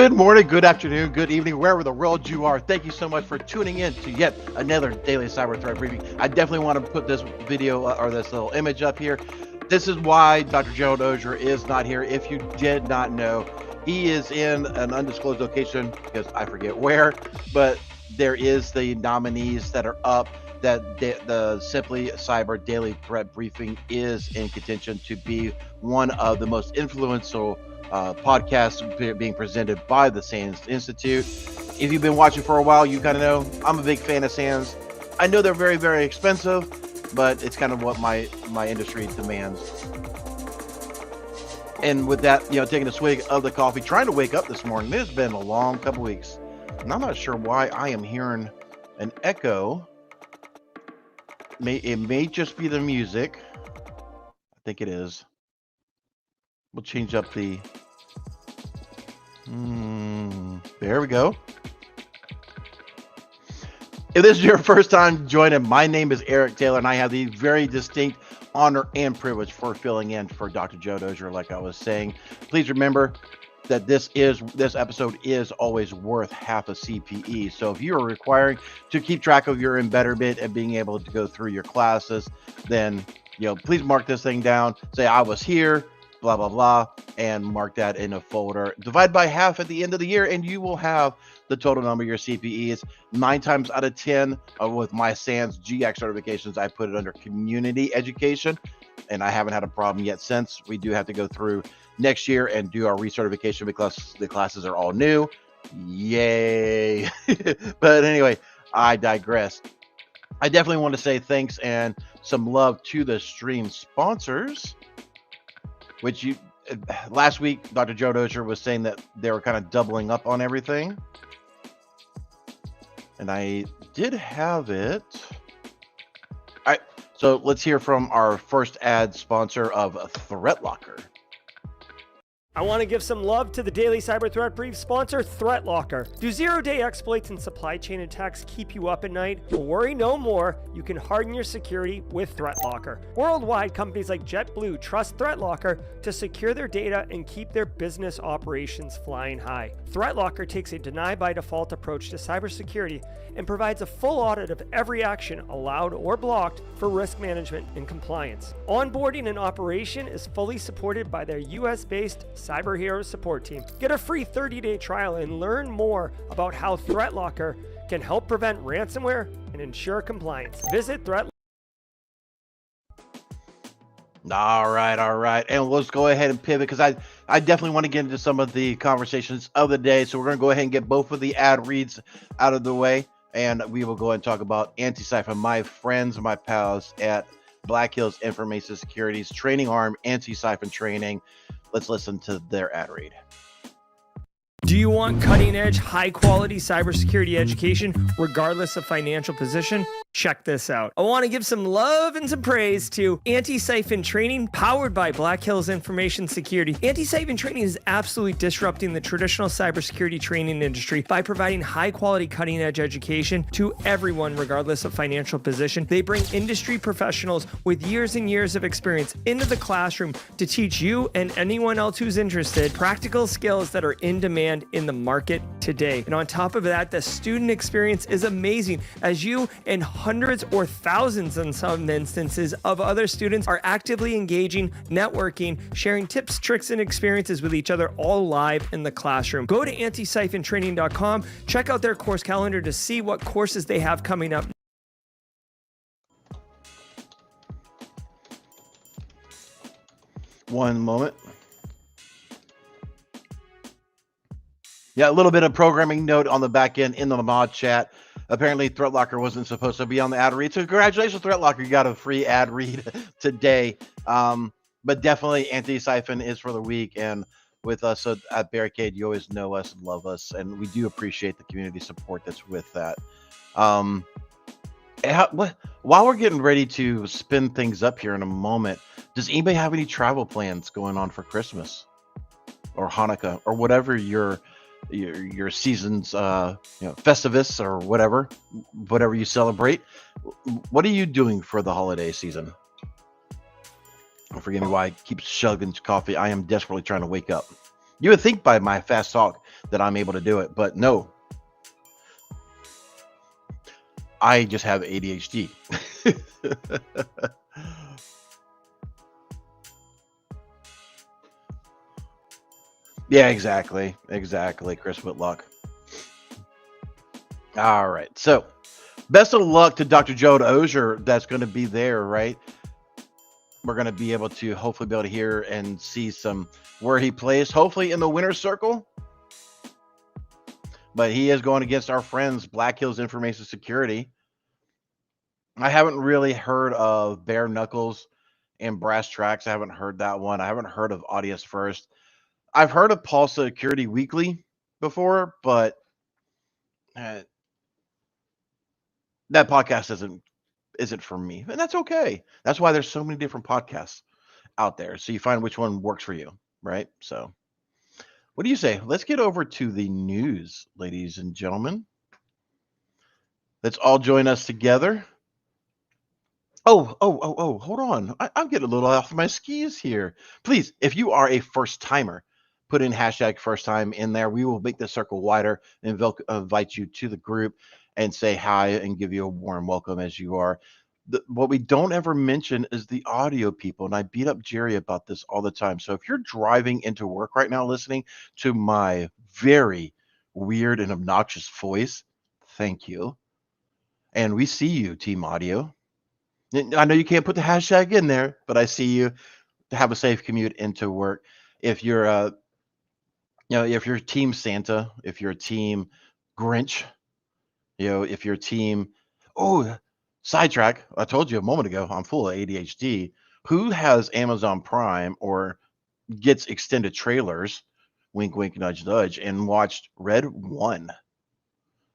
Good morning, good afternoon, good evening, wherever the world you are. Thank you so much for tuning in to yet another daily cyber threat briefing. I definitely want to put this video or this little image up here. This is why Dr. Gerald Auger is not here. If you did not know, he is in an undisclosed location because I forget where, but there is the nominees that are up that the Simply Cyber Daily Threat Briefing is in contention to be one of the most influential podcasts being presented by the SANS Institute. If you've been watching for a while, you kind of know I'm a big fan of SANS. I know they're very, very expensive, but it's kind of what my industry demands. And with that, taking a swig of the coffee, trying to wake up this morning. It's been a long couple weeks, and I'm not sure why I am hearing an echo. It may just be the music. I think it is. We'll change up the. There we go. If this is your first time joining, my name is Eric Taylor, and I have the very distinct honor and privilege for filling in for Dr. Joe Dozier, like I was saying. Please remember that this episode is always worth half a CPE. So if you are requiring to keep track of your embetterment and being able to go through your classes, then please mark this thing down. Say I was here, blah blah blah, and mark that in a folder. Divide by half at the end of the year, and you will have the total number of your CPEs. 9 times out of 10 with my SANS GX certifications, I put it under community education, and I haven't had a problem yet since. We do have to go through next year and do our recertification because the classes are all new. Yay. But anyway, I digress. I definitely want to say thanks and some love to the stream sponsors, which last week, Dr. Joe Dozier was saying that they were kind of doubling up on everything. And I did have it. All right, so let's hear from our first ad sponsor of ThreatLocker. I want to give some love to the Daily Cyber Threat Brief sponsor, ThreatLocker. Do zero-day exploits and supply chain attacks keep you up at night? Well, worry no more. You can harden your security with ThreatLocker. Worldwide, companies like JetBlue trust ThreatLocker to secure their data and keep their business operations flying high. ThreatLocker takes a deny-by-default approach to cybersecurity and provides a full audit of every action allowed or blocked for risk management and compliance. Onboarding and operation is fully supported by their US-based Cyber Heroes support team. Get a free 30-day trial and learn more about how ThreatLocker can help prevent ransomware and ensure compliance. Visit ThreatLocker. All right. And let's go ahead and pivot because I definitely want to get into some of the conversations of the day. So we're going to go ahead and get both of the ad reads out of the way. And we will go ahead and talk about Antisyphon, my friends, my pals at Black Hills Information Security's training arm, Antisyphon Training. Let's listen to their ad read. Do you want cutting-edge, high-quality cybersecurity education, regardless of financial position? Check this out. I want to give some love and some praise to Antisyphon Training, powered by Black Hills Information Security. Antisyphon Training is absolutely disrupting the traditional cybersecurity training industry by providing high-quality, cutting-edge education to everyone, regardless of financial position. They bring industry professionals with years and years of experience into the classroom to teach you and anyone else who's interested practical skills that are in demand in the market today. And on top of that, the student experience is amazing as you and hundreds or thousands in some instances of other students are actively engaging, networking, sharing tips, tricks, and experiences with each other, all live in the classroom. Go to antisyphontraining.com, check out their course calendar to see what courses they have coming up. One moment. Yeah, a little bit of programming note on the back end in the mod chat. Apparently, ThreatLocker wasn't supposed to be on the ad read. So congratulations, ThreatLocker. You got a free ad read today. But definitely Antisyphon is for the week. And with us at Barricade, you always know us and love us. And we do appreciate the community support that's with that. While we're getting ready to spin things up here in a moment, does anybody have any travel plans going on for Christmas or Hanukkah or whatever your season's Festivus or whatever you celebrate? What are you doing for the holiday season? Forgive me why I keep chugging coffee. I am desperately trying to wake up. You would think by my fast talk that I'm able to do it. But no, I just have ADHD. Yeah, exactly. Exactly, Chris Whitlock. All right. So, best of luck to Dr. Gerald Auger that's going to be there, right? We're going to be able to hopefully be able to hear and see some where he plays, hopefully in the winner's circle. But he is going against our friends, Black Hills Information Security. I haven't really heard of Bare Knuckles and Brass Tracks. I haven't heard that one. I haven't heard of Audience First. I've heard of Pulse Security Weekly before, but uh, that podcast isn't for me, and that's okay. That's why there's so many different podcasts out there. So you find which one works for you, right? So, what do you say? Let's get over to the news, ladies and gentlemen. Let's all join us together. Oh, hold on. I'm getting a little off my skis here. Please, if you are a first timer, put in hashtag first time in there. We will make the circle wider and invite you to the group and say hi and give you a warm welcome as you are. What we don't ever mention is the audio people. And I beat up Jerry about this all the time. So if you're driving into work right now listening to my very weird and obnoxious voice, thank you. And we see you, Team Audio. I know you can't put the hashtag in there, but I see you. Have a safe commute into work. If you're if you're team Santa, if you're team Grinch, if you're team oh, sidetrack. I told you a moment ago, I'm full of ADHD. Who has Amazon Prime or gets extended trailers, wink wink nudge nudge, and watched Red One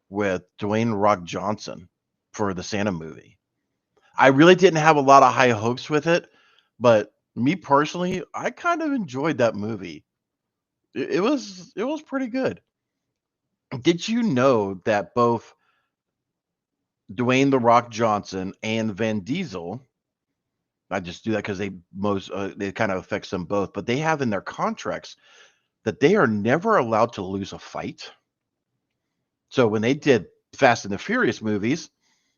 with Dwayne Rock Johnson for the Santa movie? I really didn't have a lot of high hopes with it, but me personally, I kind of enjoyed that movie. It was pretty good. Did you know that both Dwayne the Rock Johnson and Van Diesel, I just do that because they kind of affects them both, but they have in their contracts that they are never allowed to lose a fight. So when they did Fast and the Furious movies,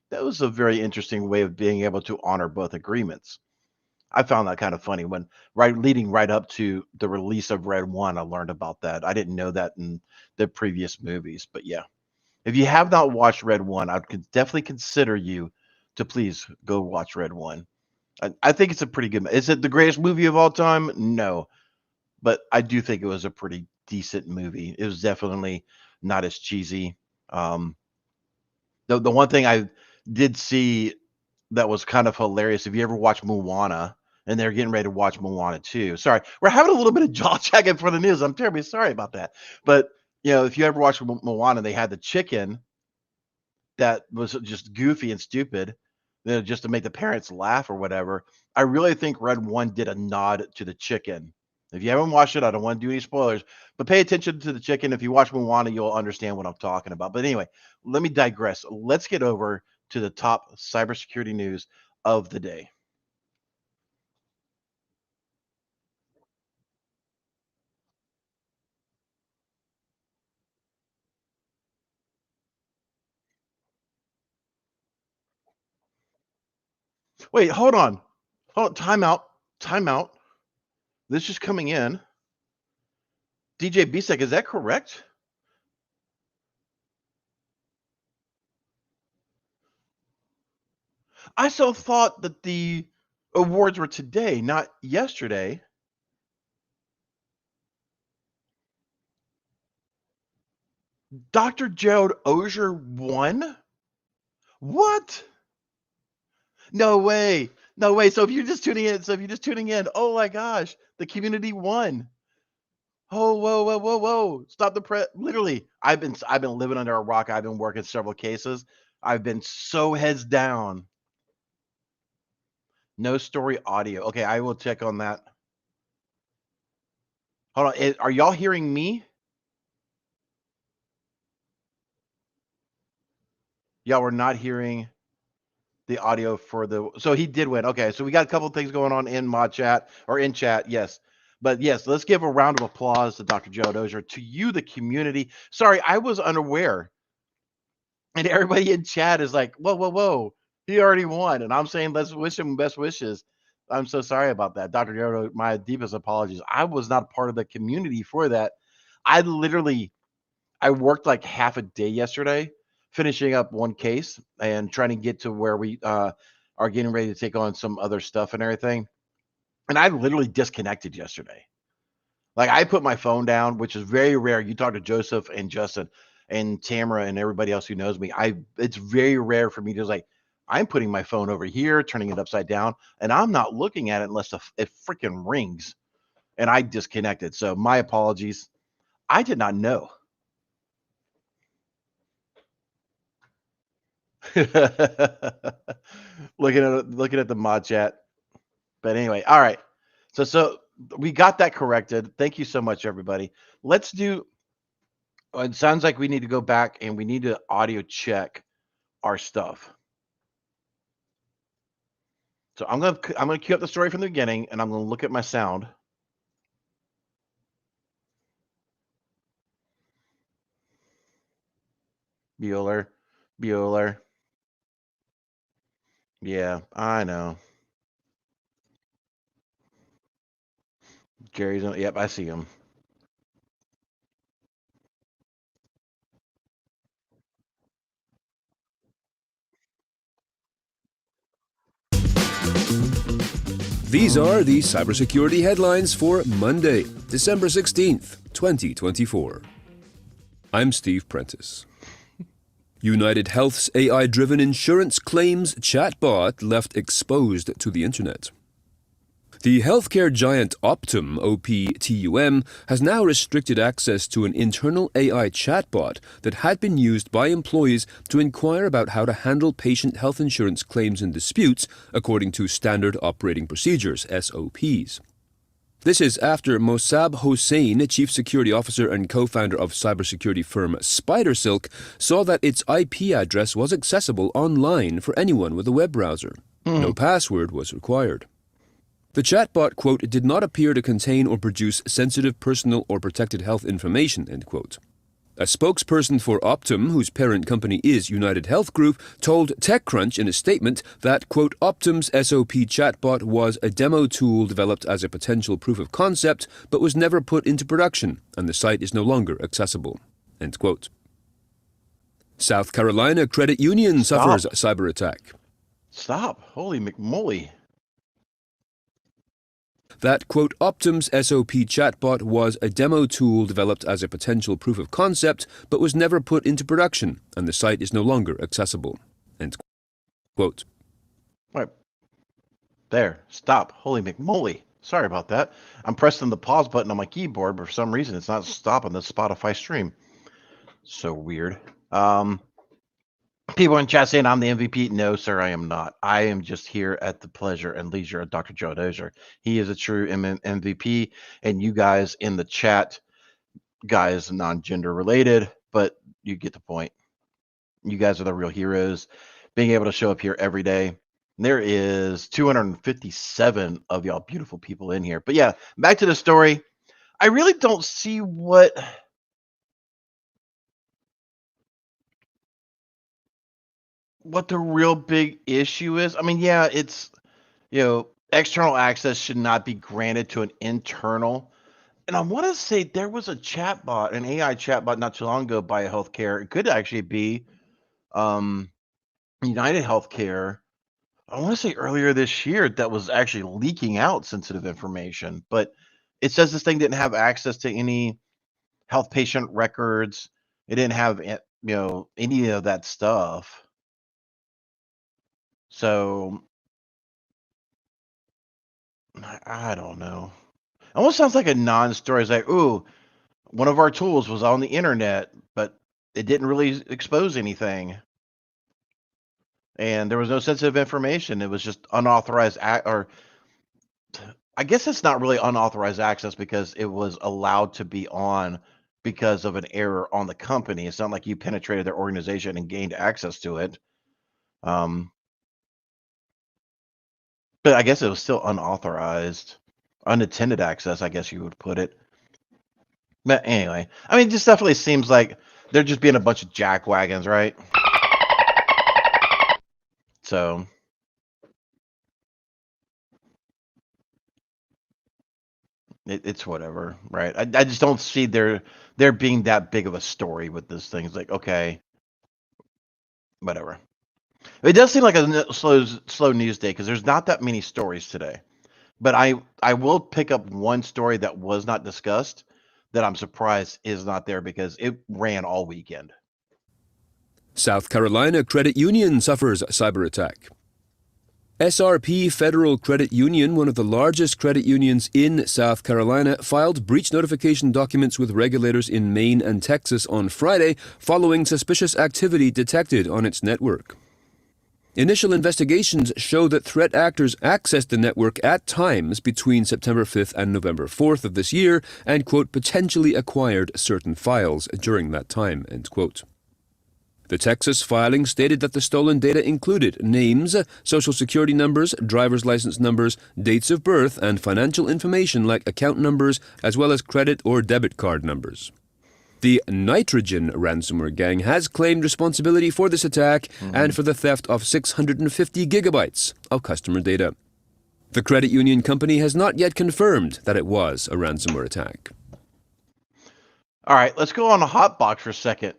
that was a very interesting way of being able to honor both agreements. I found that kind of funny when leading right up to the release of Red One, I learned about that. I didn't know that in the previous movies, but yeah. If you have not watched Red One, I would definitely consider you to please go watch Red One. I think it's a pretty good. Is it the greatest movie of all time? No, but I do think it was a pretty decent movie. It was definitely not as cheesy. Um, the one thing I did see that was kind of hilarious. If you ever watch Moana, and they're getting ready to watch Moana too. Sorry, we're having a little bit of jaw jacking for the news. I'm terribly sorry about that. But if you ever watch Moana, they had the chicken that was just goofy and stupid, just to make the parents laugh or whatever. I really think Red One did a nod to the chicken. If you haven't watched it, I don't want to do any spoilers, but pay attention to the chicken. If you watch Moana, you'll understand what I'm talking about. But anyway, let me digress. Let's get over to the top cybersecurity news of the day. Wait, hold on. Hold on. Time out. Time out. This is coming in. DJ Bisek, is that correct? I so thought that the awards were today, not yesterday. Dr. Gerald Auger won? What? No way. No way. So if you're just tuning in, oh my gosh, the community won. Oh, whoa. Stop the press. Literally, I've been living under a rock. I've been working several cases. I've been so heads down. No story audio. Okay, I will check on that. Hold on. Are y'all hearing me? Y'all were not hearing the audio for the. So he did win. Okay, so we got a couple things going on in mod chat or in chat. Yes. But yes, let's give a round of applause to Dr. Gerald Auger, to you, the community. Sorry, I was unaware. And everybody in chat is like, whoa, whoa, whoa. He already won. And I'm saying, let's wish him best wishes. I'm so sorry about that. Dr. Gerald, my deepest apologies. I was not part of the community for that. I worked like half a day yesterday, finishing up one case and trying to get to where we are getting ready to take on some other stuff and everything. And I literally disconnected yesterday. Like I put my phone down, which is very rare. You talk to Joseph and Justin and Tamara and everybody else who knows me. It's very rare for me to like, I'm putting my phone over here, turning it upside down, and I'm not looking at it unless it freaking rings. And I disconnected. So my apologies. I did not know. looking at the mod chat. But anyway, all right. So we got that corrected. Thank you so much, everybody. Let's do. It sounds like we need to go back and we need to audio check our stuff. So I'm gonna cue up the story from the beginning, and I'm gonna look at my sound. Bueller. Yeah, I know. Jerry's. Yep, I see him. These are the cybersecurity headlines for Monday, December 16th, 2024. I'm Steve Prentice. United Health's AI-driven insurance claims chatbot left exposed to the internet. The healthcare giant Optum, OPTUM, has now restricted access to an internal AI chatbot that had been used by employees to inquire about how to handle patient health insurance claims and disputes, according to Standard Operating Procedures, SOPs. This is after Mossab Hossein, Chief Security Officer and co-founder of cybersecurity firm SpiderSilk, saw that its IP address was accessible online for anyone with a web browser. No password was required. The chatbot, quote, did not appear to contain or produce sensitive personal or protected health information, end quote. A spokesperson for Optum, whose parent company is United Health Group, told TechCrunch in a statement that, quote, Optum's SOP chatbot was a demo tool developed as a potential proof of concept, but was never put into production, and the site is no longer accessible, end quote. South Carolina credit union suffers cyber attack. Stop. Holy McMolly. That, quote, Optum's SOP chatbot was a demo tool developed as a potential proof of concept, but was never put into production, and the site is no longer accessible, end quote. Right. There. Stop. Holy McMolly. Sorry about that. I'm pressing the pause button on my keyboard, but for some reason it's not stopping the Spotify stream. So weird. People in chat saying I'm the MVP. No, sir, I am not. I am just here at the pleasure and leisure of Dr. Gerald Auger. He is a true MVP, and you guys in the chat, guys, non-gender related, but you get the point. You guys are the real heroes. Being able to show up here every day. There is 257 of y'all beautiful people in here. But yeah, back to the story. I really don't see what the real big issue is. I mean, yeah, it's, external access should not be granted to an internal. And I want to say there was a chatbot, an AI chatbot not too long ago by a healthcare. It could actually be United Healthcare. I want to say earlier this year that was actually leaking out sensitive information, but it says this thing didn't have access to any health patient records. It didn't have, any of that stuff. So I don't know. Almost sounds like a non-story. It's like, ooh, one of our tools was on the internet, but it didn't really expose anything. And there was no sensitive information. It was just unauthorized or I guess it's not really unauthorized access because it was allowed to be on because of an error on the company. It's not like you penetrated their organization and gained access to it. But I guess it was still unauthorized. unattended access, I guess you would put it. But anyway, I mean, it just definitely seems like they're just being a bunch of jackwagons, right? So it's whatever, right? I just don't see there being that big of a story with this thing. It's like, okay, whatever. It does seem like a slow news day because there's not that many stories today. But I will pick up one story that was not discussed that I'm surprised is not there because it ran all weekend. South Carolina credit union suffers cyber attack. SRP Federal Credit Union, one of the largest credit unions in South Carolina, filed breach notification documents with regulators in Maine and Texas on Friday following suspicious activity detected on its network. Initial investigations show that threat actors accessed the network at times between September 5th and November 4th of this year and, quote, potentially acquired certain files during that time, end quote. The Texas filing stated that the stolen data included names, social security numbers, driver's license numbers, dates of birth, and financial information like account numbers, as well as credit or debit card numbers. The Nitrogen ransomware gang has claimed responsibility for this attack and for the theft of 650 gigabytes of customer data. The credit union company has not yet confirmed that it was a ransomware attack. All right, let's go on a hot box for a second.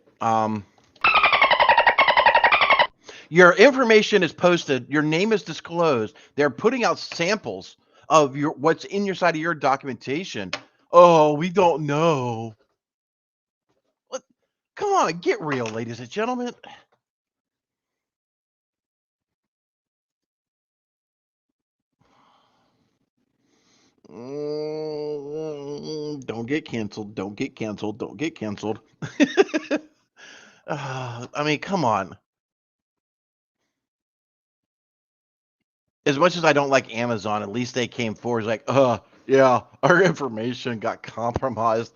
Your information is posted, your name is disclosed. They're putting out samples of what's in your side of your documentation. Oh, we don't know. What? Come on, get real, ladies and gentlemen. Don't get canceled. Don't get canceled. Don't get canceled. I mean, come on. As much as I don't like Amazon, at least they came forward like, yeah, our information got compromised.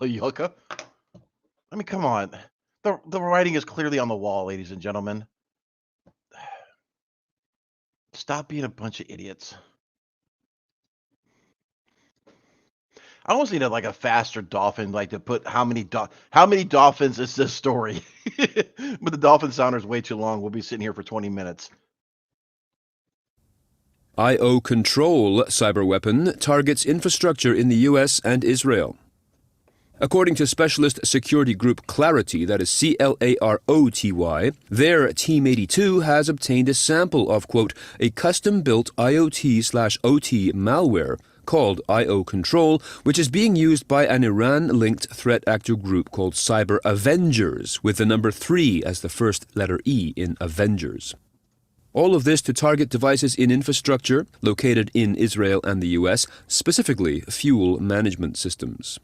Yucca. I mean, come on. The writing is clearly on the wall, ladies and gentlemen. Stop being a bunch of idiots. I almost need like a faster dolphin, like to put how many dolphins is this story? But the dolphin sounder is way too long. We'll be sitting here for 20 minutes. IO Control cyber weapon targets infrastructure in the U.S. and Israel. According to specialist security group Clarity, that is CLAROTY, their Team 82 has obtained a sample of, quote, a custom-built IoT/OT malware called IO Control, which is being used by an Iran-linked threat actor group called Cyber Avengers, with the number 3 as the first letter E in Avengers. All of this to target devices in infrastructure located in Israel and the U.S., specifically fuel management systems.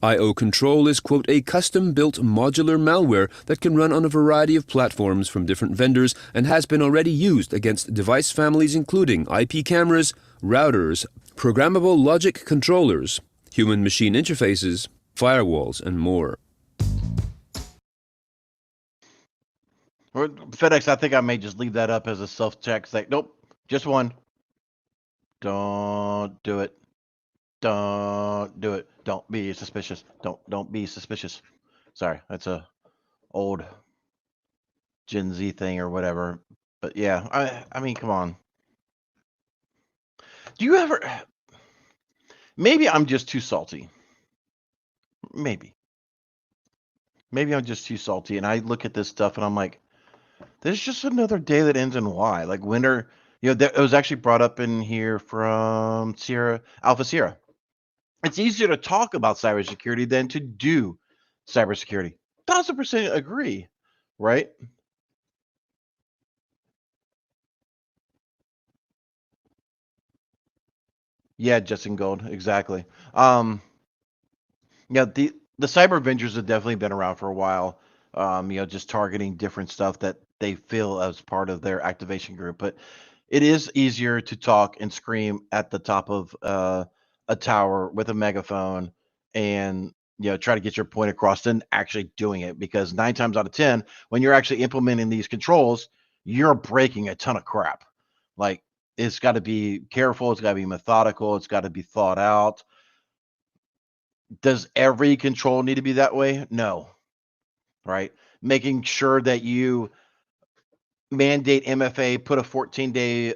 IO Control is, quote, a custom-built modular malware that can run on a variety of platforms from different vendors and has been already used against device families including IP cameras, routers, programmable logic controllers, human-machine interfaces, firewalls, and more. FedEx, I think I may just leave that up as a self-check. Like, nope, just one. Don't do it. Don't do it. Don't be suspicious. Don't be suspicious. Sorry, that's a old Gen Z thing or whatever. But yeah, I mean, come on. Do you ever? Maybe I'm just too salty. Maybe I'm just too salty, and I look at this stuff and I'm like, there's just another day that ends in Y. Like winter, it was actually brought up in here from Alpha Sierra. It's easier to talk about cybersecurity than to do cybersecurity. 1000% agree, right? Yeah, Justin Gold, exactly. Yeah, the Cyber Avengers have definitely been around for a while. Just targeting different stuff that they feel as part of their activation group. But it is easier to talk and scream at the top of a tower with a megaphone and try to get your point across than actually doing it, because 9 times out of 10 when you're actually implementing these controls, you're breaking a ton of crap. Like it's got to be careful. It's got to be methodical. It's got to be thought out. Does every control need to be that way? No. Right. Making sure that you mandate MFA, put a 14-day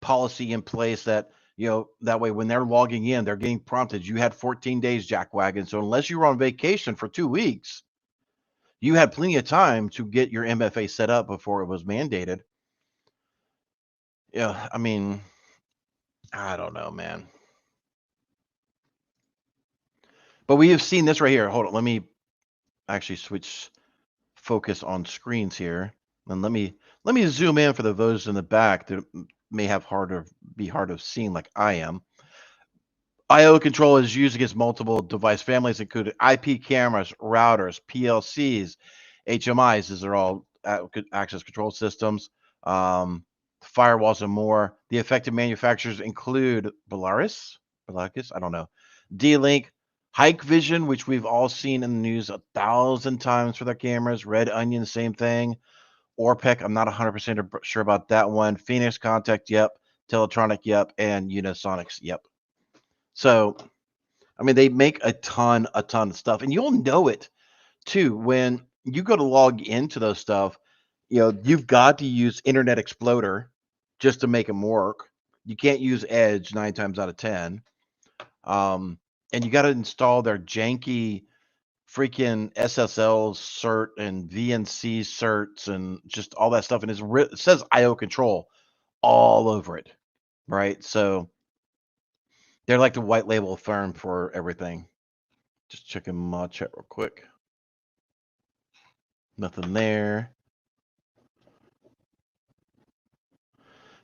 policy in place that, that way when they're logging in, they're getting prompted. You had 14 days, jackwagon. So unless you were on vacation for 2 weeks, you had plenty of time to get your MFA set up before it was mandated. Yeah, I mean, I don't know, man. But we have seen this right here. Hold on. Let me actually switch focus on screens here. And let me zoom in for the those in the back that may have hard of seeing like I am. IO control is used against multiple device families, including IP cameras, routers, PLCs, HMIs. These are all access control systems, firewalls, and more. The affected manufacturers include Belarus, I don't know, D-Link, Hike Vision, which we've all seen in the news 1,000 times for their cameras. Red Onion, same thing. Orpec, I'm not 100% sure about that one. Phoenix Contact, yep. Teletronic, yep. And Unisonics, yep. So, I mean, they make a ton of stuff, and you'll know it too when you go to log into those stuff. You've got to use Internet Explorer just to make them work. You can't use Edge 9 times out of 10. And you got to install their janky freaking SSL cert and VNC certs and just all that stuff. And it says IO control all over it, right? So they're like the white label firm for everything. Just checking my chat real quick. Nothing there.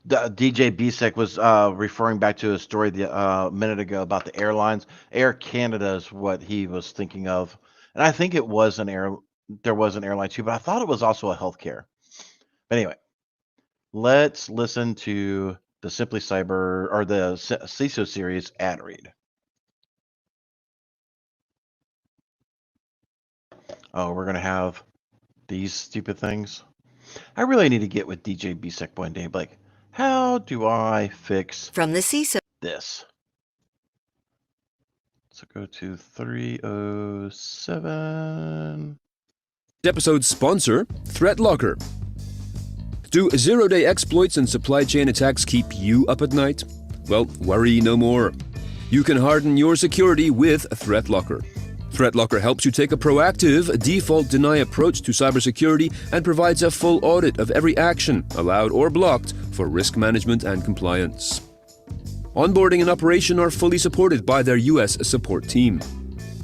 DJ Bisek was referring back to a story a minute ago about the airlines. Air Canada is what he was thinking of. And I think it was there was an airline too, but I thought it was also a healthcare. But anyway, let's listen to the Simply Cyber or the CISO series ad read. Oh, we're going to have these stupid things. I really need to get with DJ Bisek one day. Like, how do I fix from the CISO this? So go to 307. Episode sponsor, ThreatLocker. Do zero-day exploits and supply chain attacks keep you up at night? Well, worry no more. You can harden your security with ThreatLocker. ThreatLocker helps you take a proactive, default-deny approach to cybersecurity and provides a full audit of every action, allowed or blocked, for risk management and compliance. Onboarding and operation are fully supported by their US support team.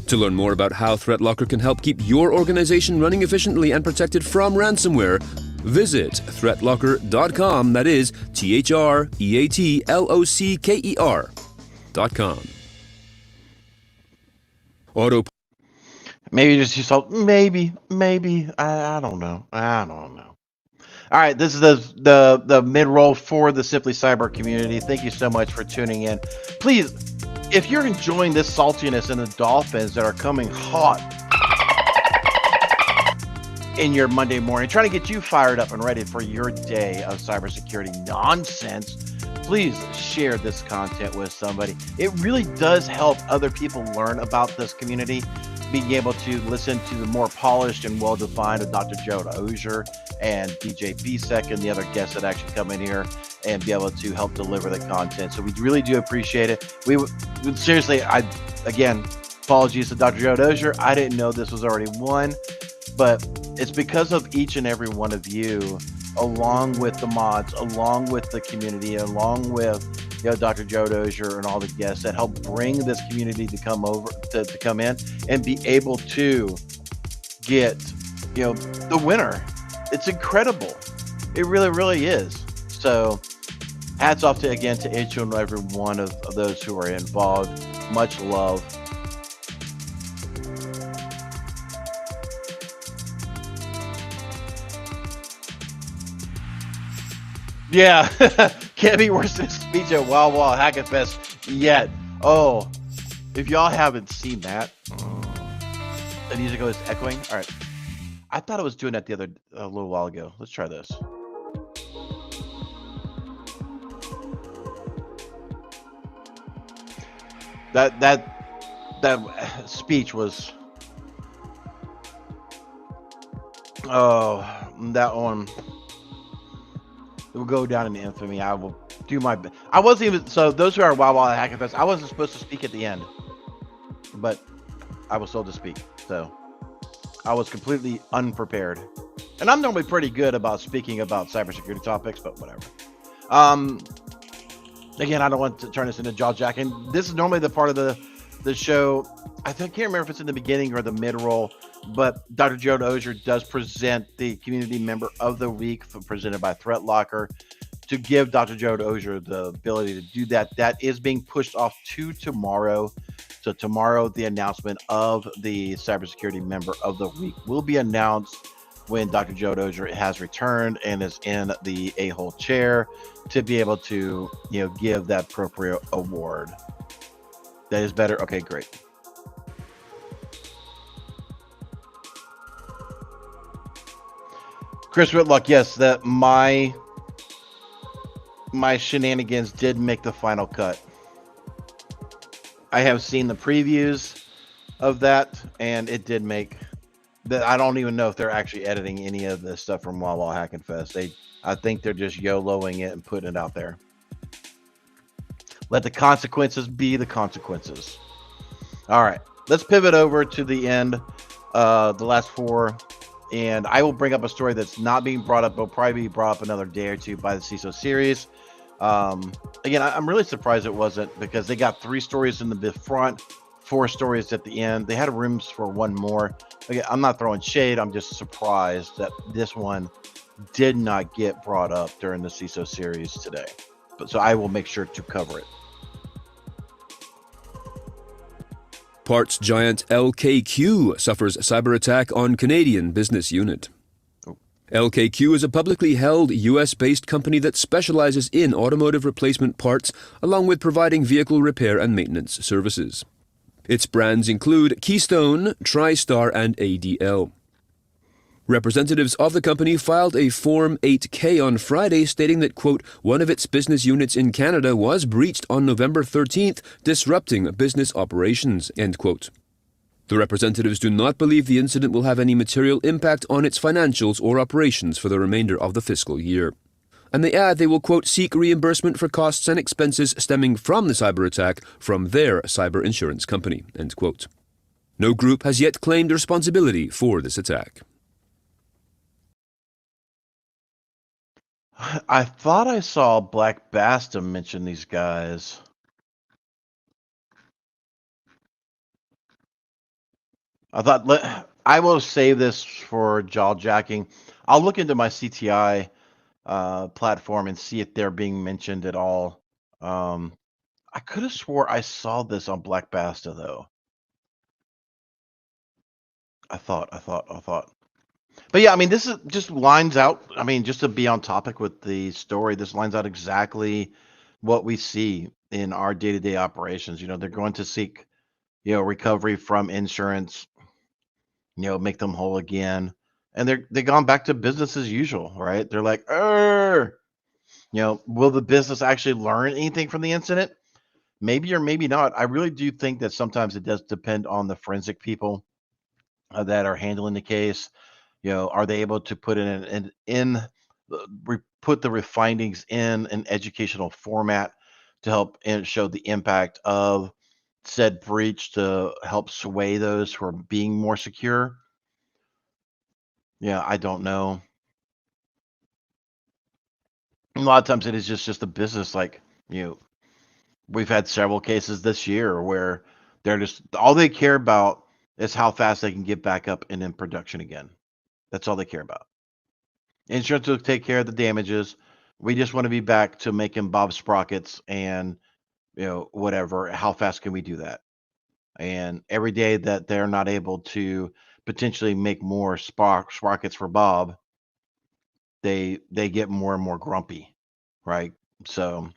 To learn more about how ThreatLocker can help keep your organization running efficiently and protected from ransomware, visit threatlocker.com. That is THREATLOCKER.com. Auto. Maybe just yourself. Maybe. I don't know. All right, this is the mid-roll for the Simply Cyber community. Thank you so much for tuning in. Please, if you're enjoying this saltiness and the dolphins that are coming hot in your Monday morning, trying to get you fired up and ready for your day of cybersecurity nonsense, please share this content with somebody. It really does help other people learn about this community, being able to listen to the more polished and well-defined of Dr. Gerald Auger and DJ Bisek and the other guests that actually come in here and be able to help deliver the content. So we really do appreciate it. Seriously, again, apologies to Dr. Gerald Auger. I didn't know this was already one, but it's because of each and every one of you, along with the mods, along with the community, along with Dr. Gerald Auger and all the guests that help bring this community to come over to come in and be able to get the winner. It's incredible. It really, really is. So hats off to each and every one of those who are involved. Much love. Yeah, can't be worse than a speech at Wild Wild Hackfest yet. Oh, if y'all haven't seen that, the music is echoing. All right, I thought I was doing that a little while ago. Let's try this. that speech was, oh, that one, it will go down in infamy. I will do my best. I wasn't even, so those who are Wild Wild Hacking Fest, I wasn't supposed to speak at the end, but I was told to speak. So I was completely unprepared. And I'm normally pretty good about speaking about cybersecurity topics, but whatever. Again, I don't want to turn this into jaw jacking. This is normally the part of the show. I can't remember if it's in the beginning or the mid-roll, but Dr. Gerald Auger does present the Community Member of the Week presented by Threat Locker to give Dr. Gerald Auger the ability to do that. That is being pushed off to tomorrow. So tomorrow, the announcement of the Cybersecurity Member of the Week will be announced when Dr. Gerald Auger has returned and is in the a-hole chair to be able to, give that appropriate award. That is better. Okay, great. Chris Whitlock, yes, that my shenanigans did make the final cut. I have seen the previews of that, and it did make that. I don't even know if they're actually editing any of the stuff from Wild Wild Hacking Fest. I think they're just YOLOing it and putting it out there. Let the consequences be the consequences. All right, let's pivot over to the end, the last four, and I will bring up a story that's not being brought up. Will probably be brought up another day or two by the CISO series. Again, I'm really surprised it wasn't, because they got 3 stories in the front, 4 stories at the end. They had rooms for one more. Again, I'm not throwing shade. I'm just surprised that this one did not get brought up during the CISO series today. But so I will make sure to cover it. Parts giant LKQ suffers cyber attack on Canadian business unit. LKQ is a publicly held US-based company that specializes in automotive replacement parts, along with providing vehicle repair and maintenance services. Its brands include Keystone, TriStar, and ADL. Representatives of the company filed a Form 8K on Friday stating that, quote, one of its business units in Canada was breached on November 13th, disrupting business operations, end quote. The representatives do not believe the incident will have any material impact on its financials or operations for the remainder of the fiscal year. And they add they will, quote, seek reimbursement for costs and expenses stemming from the cyber attack from their cyber insurance company, end quote. No group has yet claimed responsibility for this attack. I thought I saw Black Basta mention these guys. I will save this for jaw jacking. I'll look into my CTI platform and see if they're being mentioned at all. I could have swore I saw this on Black Basta though. I thought. But yeah, I mean, this is just lines out. I mean, just to be on topic with the story, this lines out exactly what we see in our day-to-day operations. They're going to seek, recovery from insurance, make them whole again. And they've gone back to business as usual, right? They're like, will the business actually learn anything from the incident? Maybe or maybe not. I really do think that sometimes it does depend on the forensic people that are handling the case. Are they able to put put the findings in an educational format to help and show the impact of said breach to help sway those who are being more secure? Yeah, I don't know. A lot of times it is just a business. Like, we've had several cases this year where they're just, all they care about is how fast they can get back up and in production again. That's all they care about. Insurance will take care of the damages. We just want to be back to making Bob sprockets and, whatever. How fast can we do that? And every day that they're not able to potentially make more sprockets for Bob, they get more and more grumpy, right? So,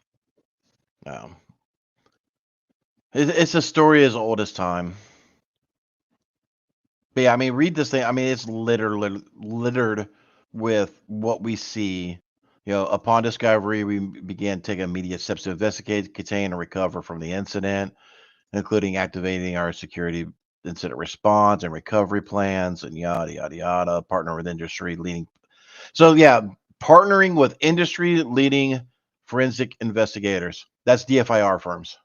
it's a story as old as time. But yeah, I mean, read this thing. I mean, it's littered with what we see. Upon discovery, we began taking immediate steps to investigate, contain, and recover from the incident. including activating our security incident response and recovery plans and yada, yada, yada, partner with industry leading. So, yeah, partnering with industry leading forensic investigators. That's DFIR firms.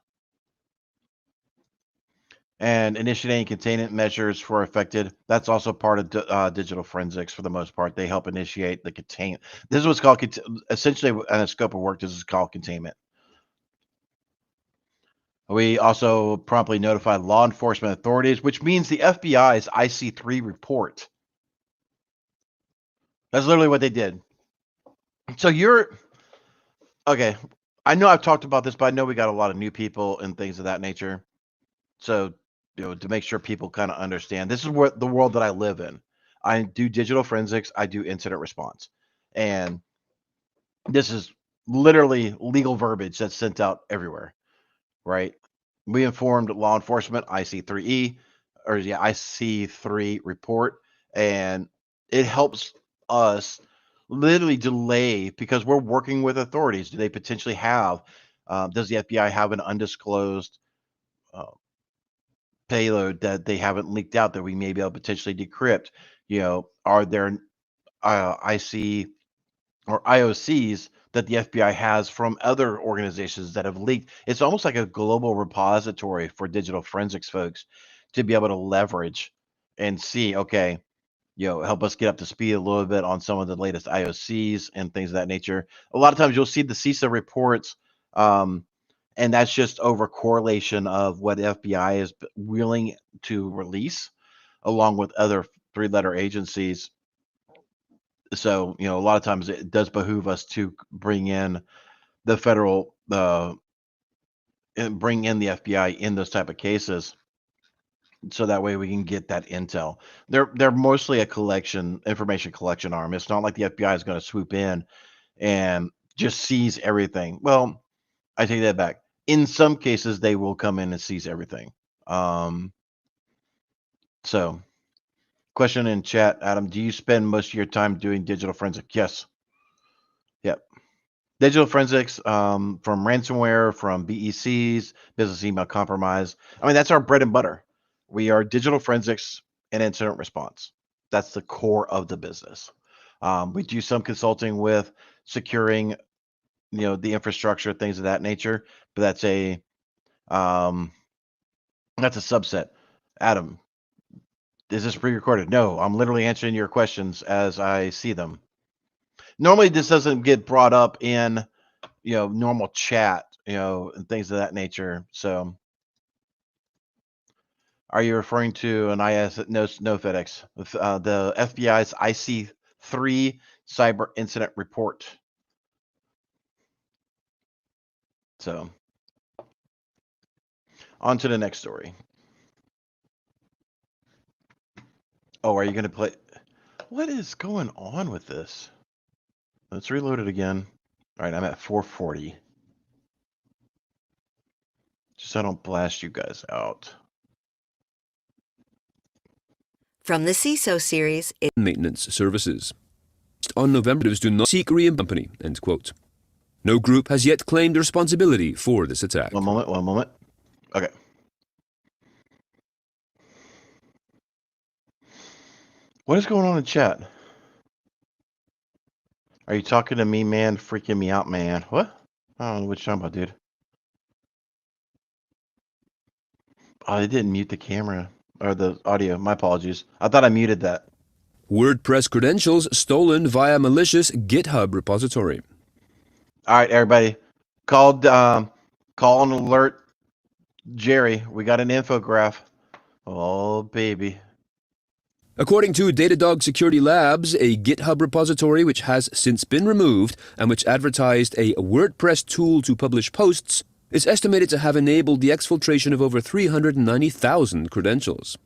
And initiating containment measures for affected. That's also part of digital forensics for the most part. They help initiate the containment. This is what's called, essentially, in a scope of work, this is called containment. We also promptly notify law enforcement authorities, which means the FBI's IC3 report. That's literally what they did. So okay. I know I've talked about this, but I know we got a lot of new people and things of that nature. So, to make sure people kind of understand, this is what the world that I live in. I do digital forensics. I do incident response. And this is literally legal verbiage that's sent out everywhere, right? We informed law enforcement, IC3 report, and it helps us literally delay because we're working with authorities. Do they potentially have, does the FBI have an undisclosed payload that they haven't leaked out that we may be able to potentially decrypt? Are there IC or IOCs that the FBI has from other organizations that have leaked? It's almost like a global repository for digital forensics folks to be able to leverage and see, okay, help us get up to speed a little bit on some of the latest IOCs and things of that nature. A lot of times you'll see the CISA reports, and that's just over correlation of what FBI is willing to release along with other three-letter agencies. So, a lot of times it does behoove us to bring in the federal, and bring in the FBI in those type of cases, so that way we can get that intel. They're mostly a information collection arm. It's not like the FBI is going to swoop in and just seize everything. Well, I take that back. In some cases, they will come in and seize everything. So, question in chat, Adam, do you spend most of your time doing digital forensic? Yes. Yep. Digital forensics, from ransomware, from BECs, business email compromise. I mean, that's our bread and butter. We are digital forensics and incident response. That's the core of the business. We do some consulting with securing, the infrastructure, things of that nature, but that's a subset. Adam, is this pre-recorded? No, I'm literally answering your questions as I see them. Normally, this doesn't get brought up in, normal chat, and things of that nature. So, are you referring to an IS? No, FedEx. The FBI's IC3 cyber incident report. So, on to the next story. Oh, are you going to play? What is going on with this? Let's reload it again. All right, I'm at 440. Just so I don't blast you guys out. From the CISO series, Maintenance services. On November, do not seek company, end quote. No group has yet claimed responsibility for this attack. One moment. Okay. What is going on in chat? Are you talking to me, man? Freaking me out, man. What? I don't know what you're talking about, dude. Oh, they didn't mute the camera or the audio. My apologies. I thought I muted that. WordPress credentials stolen via malicious GitHub repository. All right, everybody. Call and alert Jerry. We got an infograph. Oh, baby. According to Datadog Security Labs, a GitHub repository which has since been removed and which advertised a WordPress tool to publish posts, is estimated to have enabled the exfiltration of over 390,000 credentials.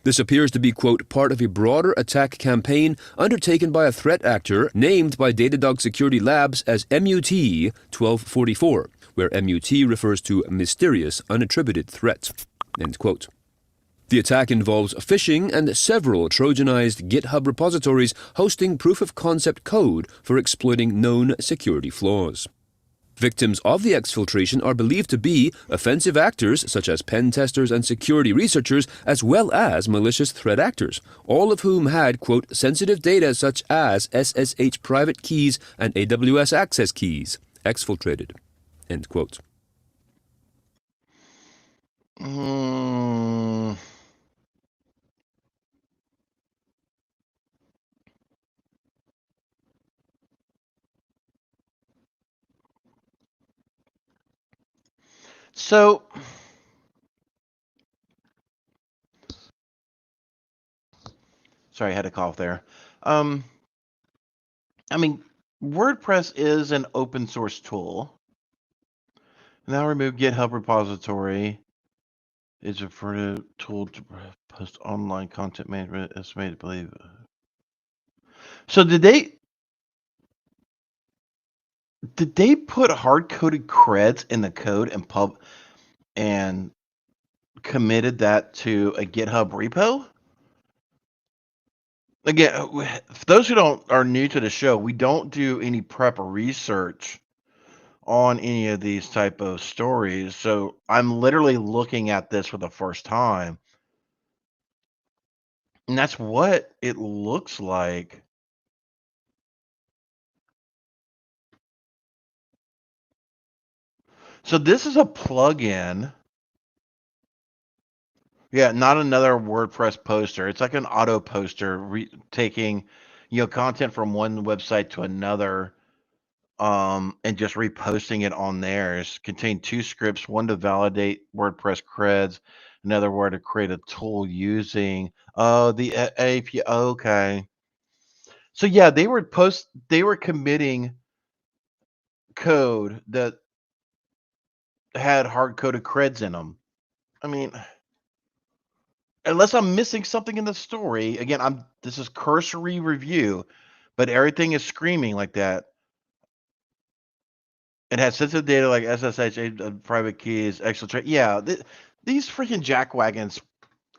This appears to be, quote, part of a broader attack campaign undertaken by a threat actor named by Datadog Security Labs as MUT 1244, where MUT refers to mysterious unattributed threat, end quote. The attack involves phishing and several Trojanized GitHub repositories hosting proof-of-concept code for exploiting known security flaws. Victims of the exfiltration are believed to be offensive actors such as pen testers and security researchers, as well as malicious threat actors, all of whom had, quote, sensitive data such as SSH private keys and AWS access keys exfiltrated, end quote. So, sorry, I had a cough there. I mean, WordPress is an open source tool. Now remove GitHub repository. It's a preferred tool to post online content management. Estimated, believe. So did they put hard-coded creds in the code and committed that to a GitHub repo? Again, for those who are new to the show, we don't do any prep or research on any of these type of stories. So I'm literally looking at this for the first time. And that's what it looks like. So this is a plugin. Yeah, not another WordPress poster. It's like an auto poster taking, content from one website to another, and just reposting it on theirs. Contain 2 scripts, one to validate WordPress creds, another where to create a tool using the API. Okay. So yeah, they were committing code that had hard-coded creds in them. I mean, unless I'm missing something in the story, again, this is cursory review, but everything is screaming like that. It has sensitive data like SSH, private keys, exfiltrate. Yeah, these freaking jackwagons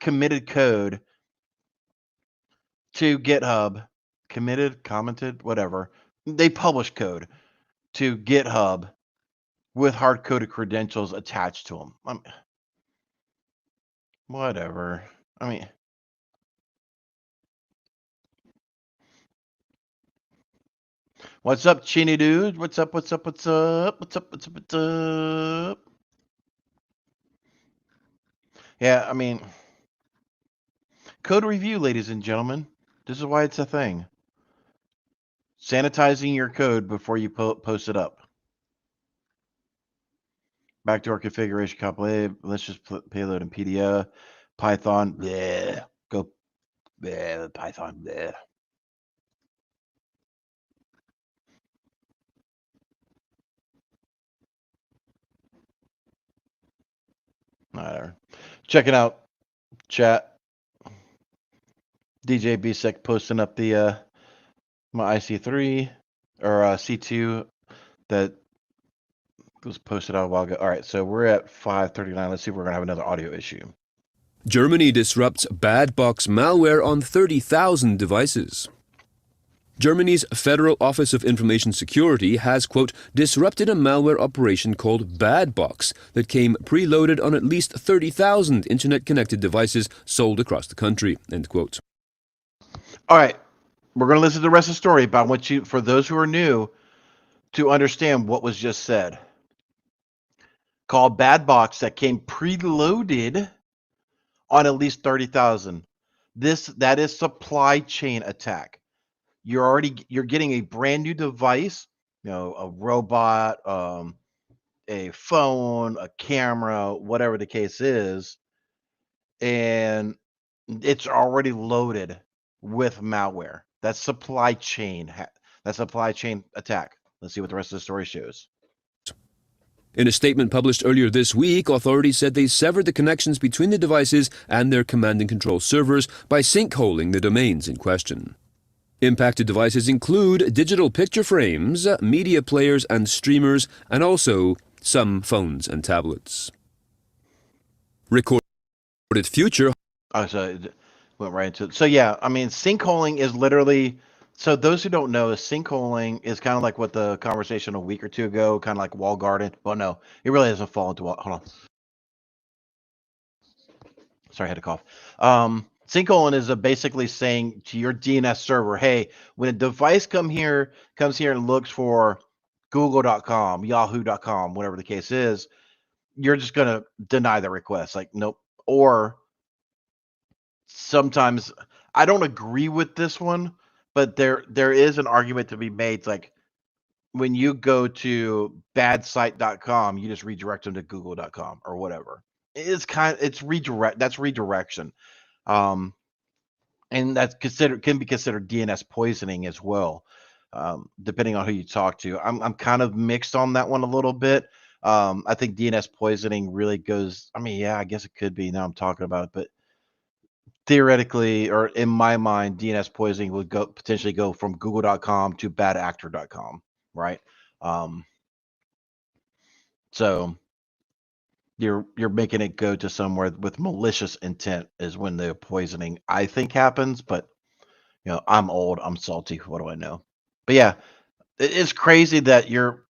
committed code to GitHub, commented, whatever. They publish code to GitHub with hard-coded credentials attached to them. Whatever. I mean, what's up, Chinny dude? What's up? What's up? What's up? What's up? What's up? What's up? Yeah, I mean, code review, ladies and gentlemen. This is why it's a thing. Sanitizing your code before you post it up. Backdoor configuration compilation. Let's just put payload in PDF. Python. Bleh. Go. Bleh. Python. Bleh. Whatever. Checking out chat. DJ BSEC posting up the my IC3 or C2 that was posted out a while ago. All right, so we're at 5:39. Let's see if we're gonna have another audio issue. Germany disrupts bad box malware on 30,000 devices. Germany's Federal Office of Information Security has, quote, disrupted a malware operation called Bad Box that came preloaded on at least 30,000 internet-connected devices sold across the country, end quote. All right, we're going to listen to the rest of the story, but I want you, for those who are new, to understand what was just said. Called Bad Box that came preloaded on at least 30,000. That is supply chain attack. You're getting a brand new device, a robot, a phone, a camera, whatever the case is, and it's already loaded with malware. That's supply chain. That's supply chain attack. Let's see what the rest of the story shows. In a statement published earlier this week, authorities said they severed the connections between the devices and their command and control servers by sinkholing the domains in question. Impacted devices include digital picture frames, media players and streamers, and also some phones and tablets. Recorded future. Oh, so it went right into it. So yeah, I mean, sinkholing is literally So those who don't know, sinkholing is kind of like what the conversation a week or two ago, kind of like wall garden. Well, no, it really doesn't fall into wall. Hold on. Sorry, I had to cough. Sinkholing is basically saying to your DNS server, hey, when a device comes here and looks for google.com, yahoo.com, whatever the case is, you're just going to deny the request. Like, nope. Or sometimes I don't agree with this one, but there is an argument to be made. Like when you go to badsite.com, you just redirect them to google.com or whatever. It's redirection. Um, and that's can be considered DNS poisoning as well, depending on who you talk to. I'm kind of mixed on that one a little bit. I think DNS poisoning really goes. I mean, yeah, I guess it could be. Now I'm talking about it, but theoretically, or in my mind, DNS poisoning would potentially go from google.com to badactor.com, right? So you're making it go to somewhere with malicious intent is when the poisoning I think happens, but I'm old, I'm salty, what do I know? But yeah, it's crazy that you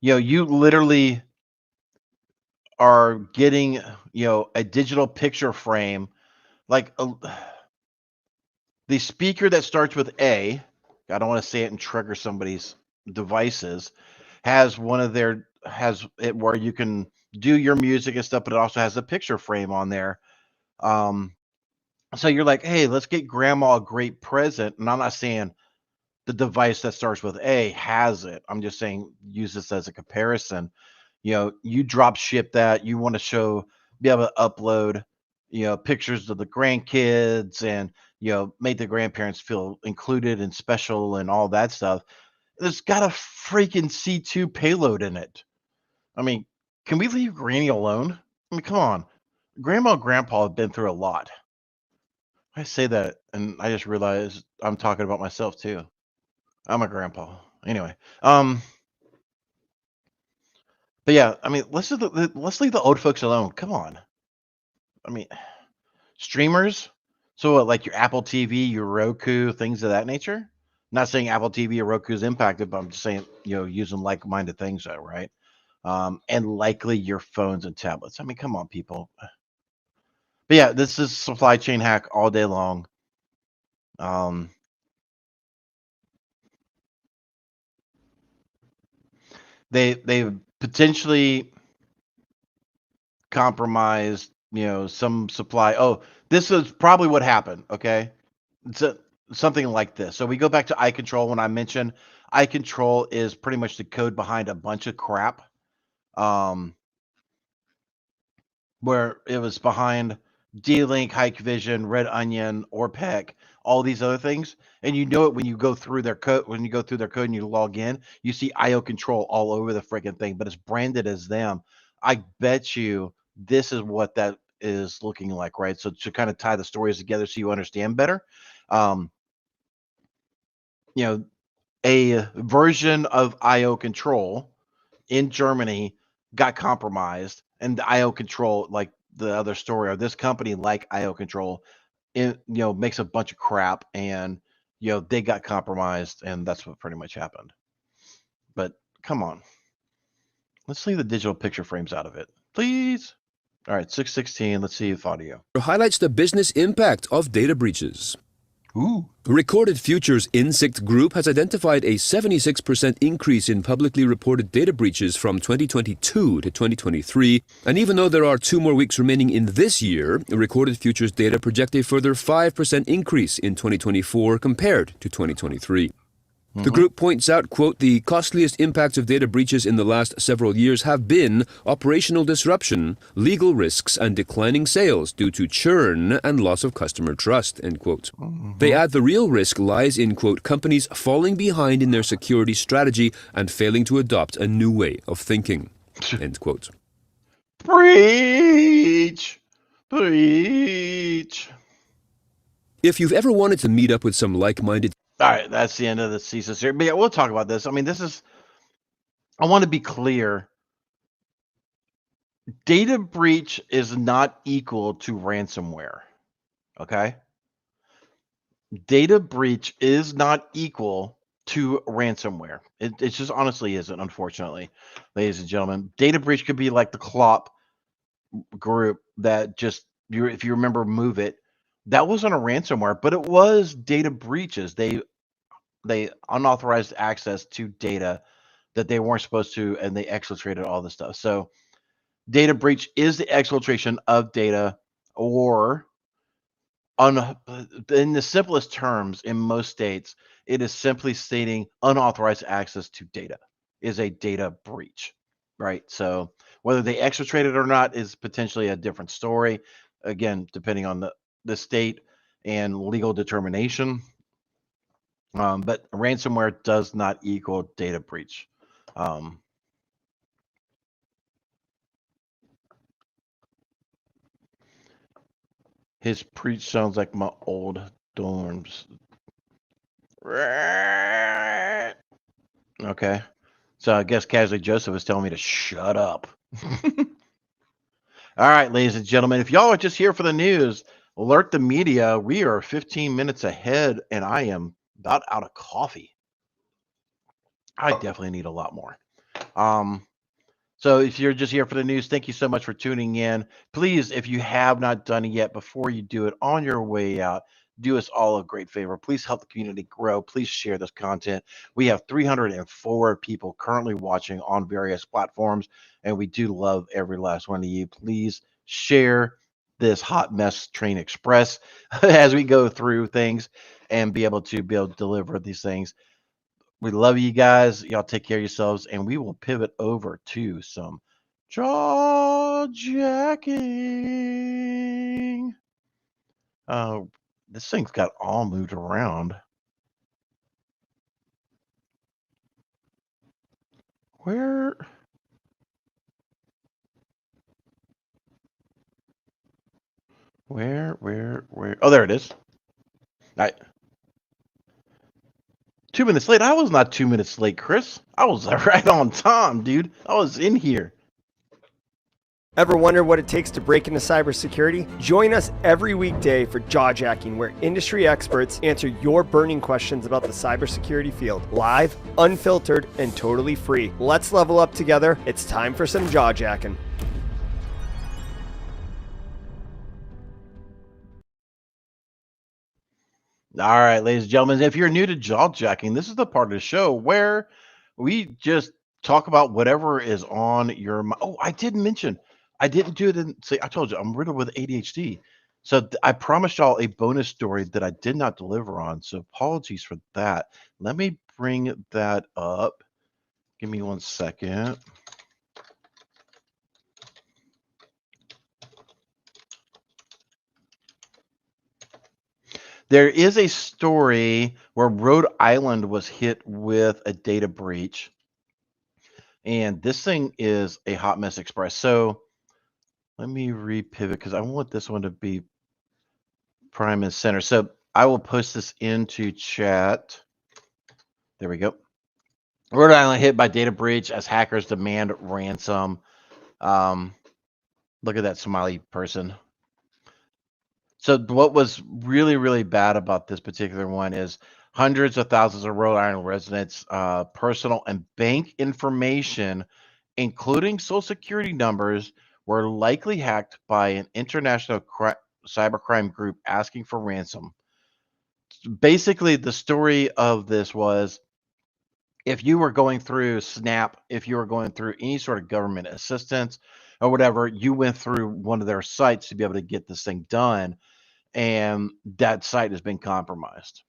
literally are getting a digital picture frame like the speaker that starts with A, I don't want to say it and trigger somebody's devices, has it where you can do your music and stuff, but it also has a picture frame on there. So you're like, hey, let's get grandma a great present. And I'm not saying the device that starts with A has it. I'm just saying use this as a comparison. You drop ship that, you want to be able to upload, pictures of the grandkids and, make the grandparents feel included and special and all that stuff. It's got a freaking C2 payload in it. I mean, can we leave Granny alone? I mean, come on. Grandma and Grandpa have been through a lot. I say that, and I just realized I'm talking about myself too. I'm a grandpa. Anyway, but yeah, I mean, let's leave the old folks alone. Come on. I mean, streamers. So what, like your Apple TV, your Roku, things of that nature. Not saying Apple TV or Roku is impacted, but I'm just saying using like-minded things, though, right? And likely your phones and tablets. I mean, come on, people. But yeah, this is supply chain hack all day long. They've potentially compromised, some supply. Oh, this is probably what happened. Okay, it's something like this. So we go back to iControl. When I mentioned iControl is pretty much the code behind a bunch of crap, where it was behind D-Link, Hikvision, Red Onion, ORPEC, all these other things. And you know it when you go through their code. When you go through their code and you log in, you see IO control all over the freaking thing, but it's branded as them. I bet you this is what that is looking like, right? So to kind of tie the stories together so you understand better, um, a version of IO control in Germany got compromised, and the IO control, like the other story, or this company like IO control, makes a bunch of crap, and they got compromised, and that's what pretty much happened. But come on, let's leave the digital picture frames out of it, please. All right, 616. Let's see if audio highlights the business impact of data breaches. Ooh. Recorded Futures Insight Group has identified a 76% increase in publicly reported data breaches from 2022 to 2023. And even though there are 2 more weeks remaining in this year, Recorded Futures data project a further 5% increase in 2024 compared to 2023. The group points out, quote, the costliest impacts of data breaches in the last several years have been operational disruption, legal risks, and declining sales due to churn and loss of customer trust, end quote. They add the real risk lies in, quote, companies falling behind in their security strategy and failing to adopt a new way of thinking, end quote. Preach! Preach! If you've ever wanted to meet up with some like-minded... All right, that's the end of the CISO series. But yeah, we'll talk about this. I mean, I want to be clear. Data breach is not equal to ransomware. Okay? data breach is not equal to ransomware. It just honestly isn't, unfortunately, ladies and gentlemen. Data breach could be like the CLOP group that just, if you remember Move It, that wasn't a ransomware, but it was data breaches. They unauthorized access to data that they weren't supposed to, and they exfiltrated all this stuff. So data breach is the exfiltration of data, or in the simplest terms, in most states, it is simply stating unauthorized access to data is a data breach, right? So whether they exfiltrate it or not is potentially a different story. Again, depending on the state and legal determination. But ransomware does not equal data breach. His preach sounds like my old dorms. Okay. So I guess Casually Joseph is telling me to shut up. All right, ladies and gentlemen, if y'all are just here for the news, alert the media. We are 15 minutes ahead, and I am about out of coffee. I definitely need a lot more. So if you're just here for the news, thank you so much for tuning in. Please, if you have not done it yet, before you do it, on your way out, do us all a great favor. Please help the community grow. Please share this content. We have 304 people currently watching on various platforms, and we do love every last one of you. Please share this hot mess train express as we go through things and be able to deliver these things. We love you guys. Y'all take care of yourselves, and we will pivot over to some jaw jacking. This thing's got all moved around. Where? Oh, there it is. All right. 2 minutes late. I was not 2 minutes late, Chris. I was right on time, dude. I was in here. Ever wonder what it takes to break into cybersecurity? Join us every weekday for Jawjacking, where industry experts answer your burning questions about the cybersecurity field. Live, unfiltered, and totally free. Let's level up together. It's time for some Jawjacking. All right, ladies and gentlemen, if you're new to Jawjacking, this is the part of the show where we just talk about whatever is on your mind. Oh, I didn't mention, I didn't do it. I told you I'm riddled with ADHD. So I promised y'all a bonus story that I did not deliver on. So apologies for that. Let me bring that up. Give me 1 second. There is a story where Rhode Island was hit with a data breach. And this thing is a hot mess express. So let me repivot because I want this one to be prime and center. So I will post this into chat. There we go. Rhode Island hit by data breach as hackers demand ransom. Look at that smiley person. So what was really, really bad about this particular one is hundreds of thousands of Rhode Island residents' personal and bank information, including social security numbers, were likely hacked by an international cybercrime group asking for ransom. Basically, the story of this was, if you were going through SNAP, if you were going through any sort of government assistance or whatever, you went through one of their sites to be able to get this thing done, and that site has been compromised.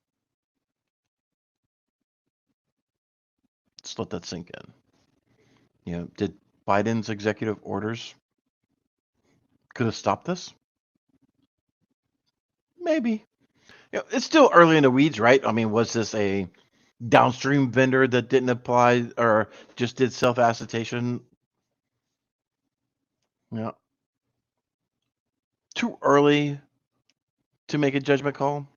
Let's let that sink in. You know, did Biden's executive orders could have stopped this? Maybe. You know, it's still early in the weeds, right? I mean, was this a downstream vendor that didn't apply or just did self-acetation? Yeah. Too early to make a judgment call.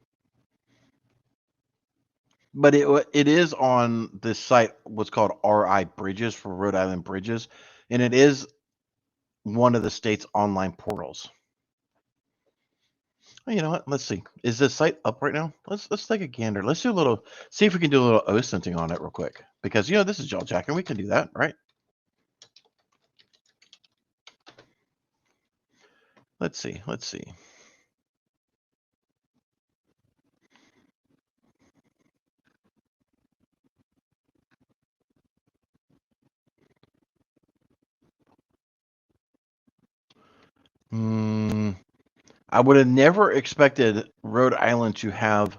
But it is on this site, what's called RI Bridges, for Rhode Island Bridges, and it is one of the state's online portals. Oh, you know what? Let's see. Is this site up right now? Let's take a gander. Let's do a little. See if we can do a little OSINTing on it real quick, because this is Jack, and we can do that, right? Let's see. Let's see. I would have never expected Rhode Island to have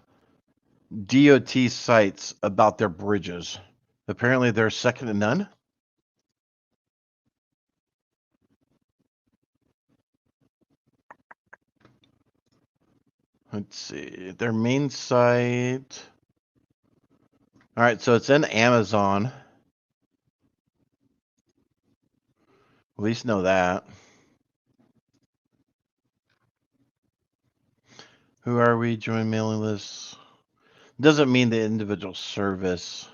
DOT sites about their bridges. Apparently, they're second to none. Let's see. Their main site. All right, so it's in Amazon. At least know that. Who are we? Join mailing lists. Doesn't mean the individual service.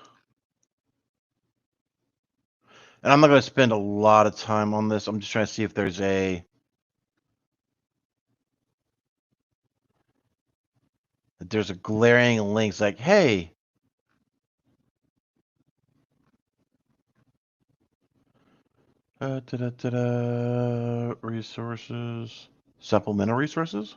And I'm not going to spend a lot of time on this. I'm just trying to see if there's a glaring link. It's like, hey, resources, supplemental resources.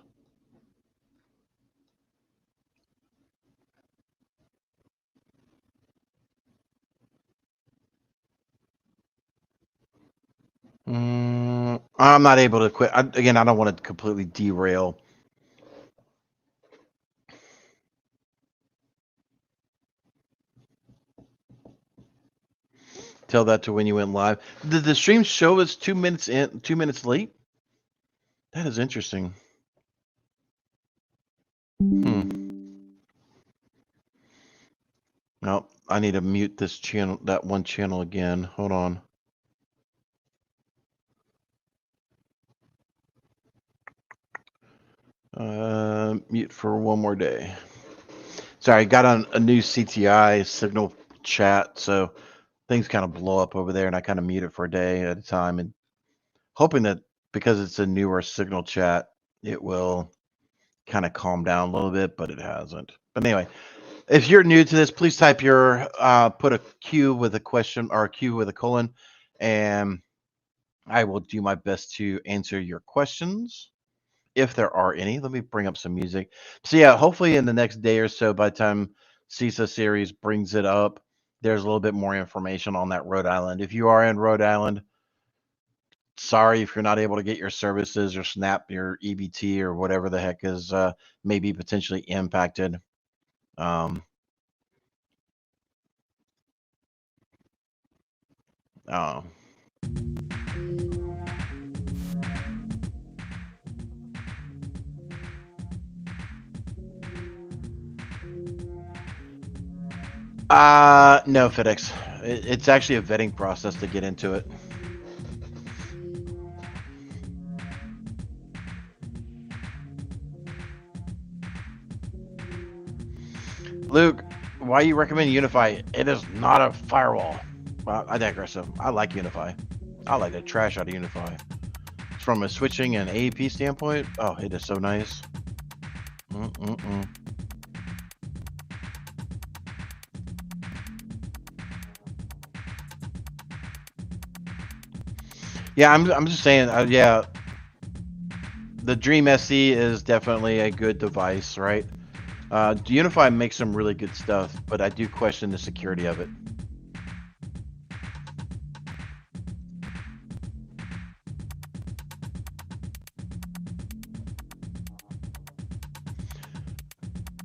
I'm not able to quit. Again, I don't want to completely derail. Tell that to when you went live. Did the stream show us 2 minutes in, 2 minutes late? That is interesting. No, I need to mute this channel, that one channel again. Hold on. Mute for one more day. Sorry, I got on a new CTI signal chat, so things kind of blow up over there, and I kind of mute it for a day at a time, and hoping that because it's a newer signal chat, it will kind of calm down a little bit, but it hasn't. But anyway, if you're new to this, please type your put a Q with a question or a Q with a colon, and I will do my best to answer your questions if there are any. Let me bring up some music. So yeah, hopefully in the next day or so, by the time CISA series brings it up, there's a little bit more information on that Rhode Island. If you are in Rhode Island, sorry if you're not able to get your services or snap your EBT or whatever the heck is maybe potentially impacted. Oh. No, FedEx. It's actually a vetting process to get into it. Luke, why you recommend Unify? It is not a firewall. Well, I digress. So I like Unify. I like the trash out of Unify. From a switching and AEP standpoint, oh, it is so nice. Yeah, I'm just saying. Yeah, the Dream SE is definitely a good device, right? Unify makes some really good stuff, but I do question the security of it.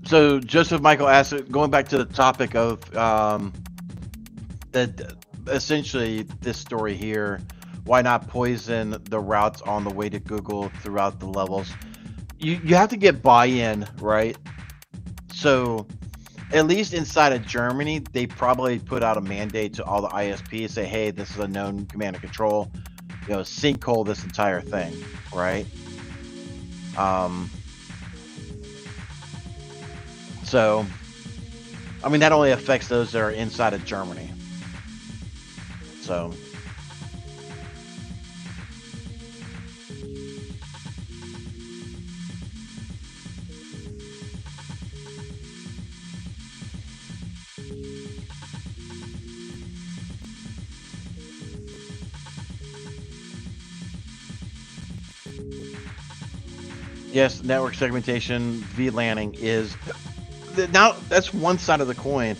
So Joseph Michael asked, going back to the topic of that, essentially this story here, why not poison the routes on the way to Google throughout the levels? You have to get buy-in, right? So at least inside of Germany, they probably put out a mandate to all the ISPs, say, hey, this is a known command and control, sinkhole this entire thing, right? So, I mean, that only affects those that are inside of Germany. So, Yes, network segmentation, VLANing is now that's one side of the coin.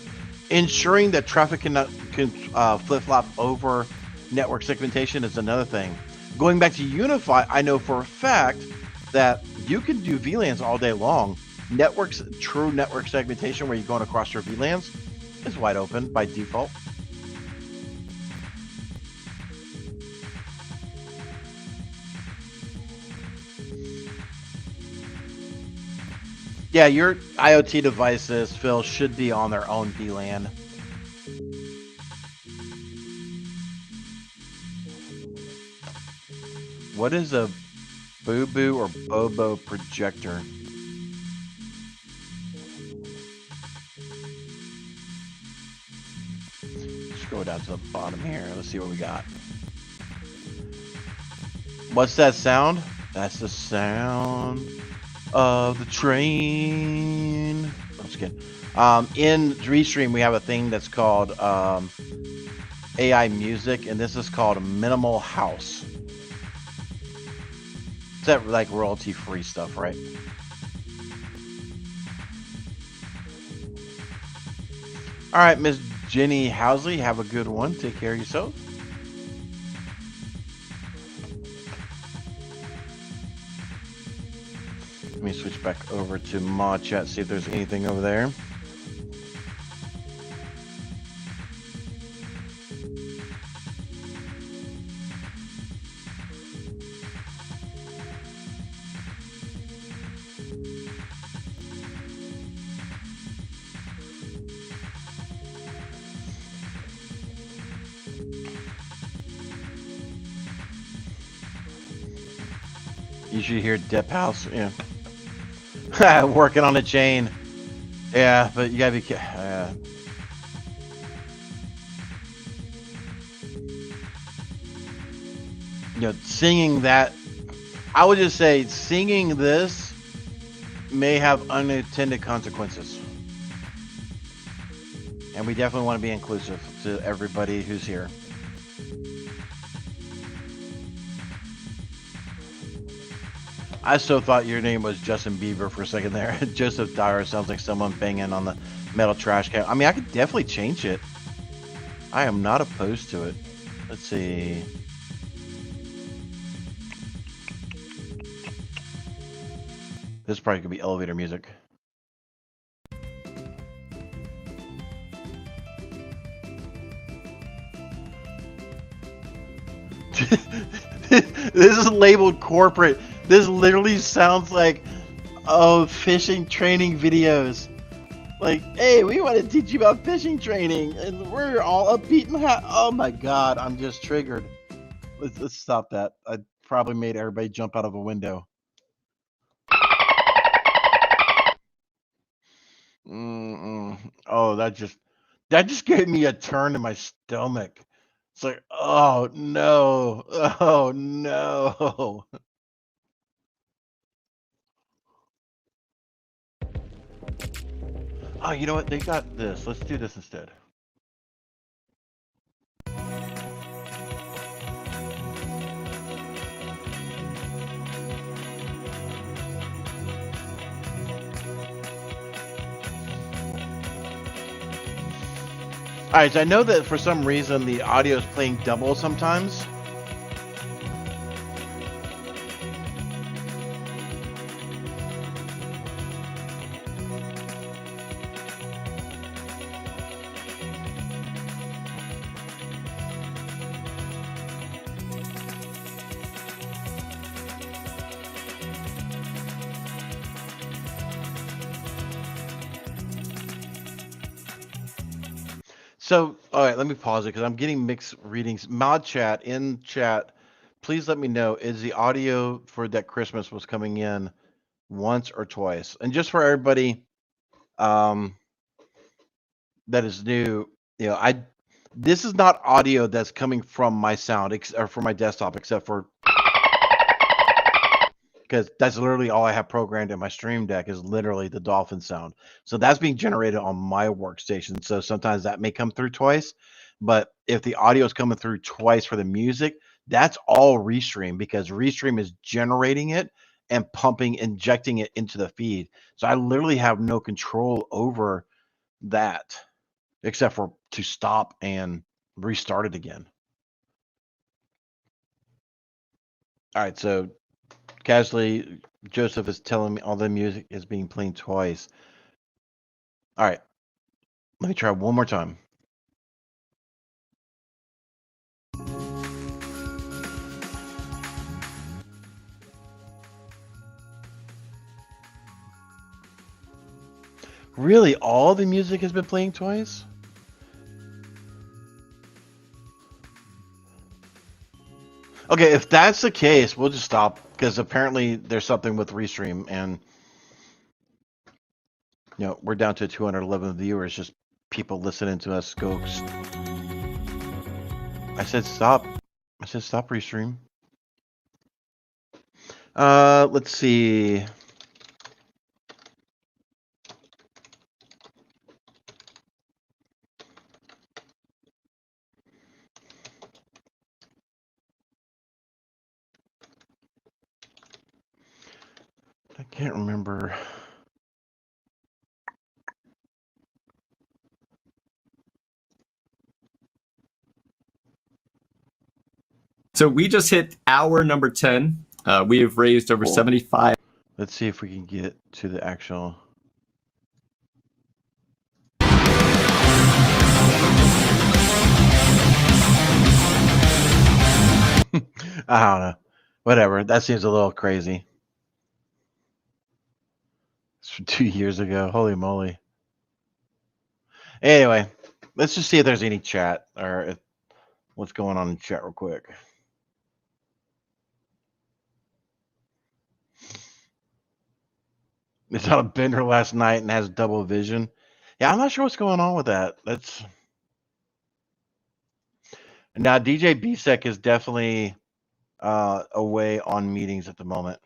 Ensuring that traffic can flip flop over network segmentation is another thing. Going back to Unify, I know for a fact that you can do VLANs all day long. True network segmentation, where you're going across your VLANs, is wide open by default. Yeah, your IoT devices, Phil, should be on their own VLAN. What is a Boo-Boo or Bobo projector? Scroll down to the bottom here. Let's see what we got. What's that sound? That's the sound of the train. I'm just kidding. In Restream, we have a thing that's called AI music, and this is called Minimal House. Is that like royalty-free stuff, right? All right, Miss Jenny Housley, have a good one. Take care of yourself. Let me switch back over to mod chat, see if there's anything over there. You should hear Dep House, yeah. Working on a chain. Yeah, but you gotta be careful. You know, singing that, I would just say singing this may have unintended consequences. And we definitely want to be inclusive to everybody who's here. I so thought your name was Justin Bieber for a second there. Joseph Dyer sounds like someone banging on the metal trash can. I mean, I could definitely change it. I am not opposed to it. Let's see. This is probably gonna be elevator music. This is labeled corporate. This literally sounds like, oh, fishing training videos. Like, hey, we want to teach you about fishing training, and we're all upbeat and oh my god, I'm just triggered. Let's stop that. I probably made everybody jump out of a window. Oh, that just gave me a turn in my stomach. It's like, oh no, oh no. Oh, you know what? They got this. Let's do this instead. All right, so I know that for some reason the audio is playing double sometimes. So, all right, let me pause it because I'm getting mixed readings. Mod chat, in chat, please let me know, is the audio for that Christmas was coming in once or twice? And just for everybody that is new, you know, this is not audio that's coming from my sound or from my desktop, except for because that's literally all I have programmed in my Stream Deck is literally the dolphin sound. So that's being generated on my workstation. So sometimes that may come through twice, but if the audio is coming through twice for the music, that's all Restream because Restream is generating it and injecting it into the feed. So I literally have no control over that except for to stop and restart it again. All right, so casually, Joseph is telling me all the music is being played twice. All right, let me try one more time. Really, all the music has been playing twice? Okay, if that's the case, we'll just stop because apparently there's something with Restream and we're down to 211 viewers, just people listening to us go. I said stop. I said stop Restream. Let's see. I can't remember. So we just hit hour number 10. We have raised over 75. Let's see if we can get to the actual. I don't know. Whatever. That seems a little crazy. It's from 2 years ago. Holy moly. Anyway, let's just see if there's any chat or what's going on in chat real quick. It's on a bender last night and has double vision. Yeah, I'm not sure what's going on with that. That's now DJ BSEC is definitely away on meetings at the moment.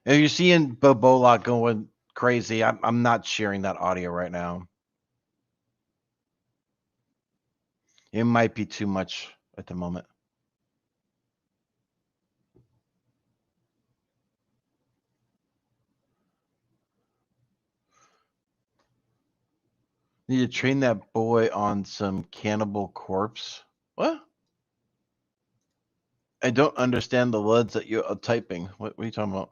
If you're seeing Bobolot going crazy, I'm not sharing that audio right now. It might be too much at the moment. Need to train that boy on some Cannibal Corpse. What? I don't understand the LUDs that you're typing. What are you talking about?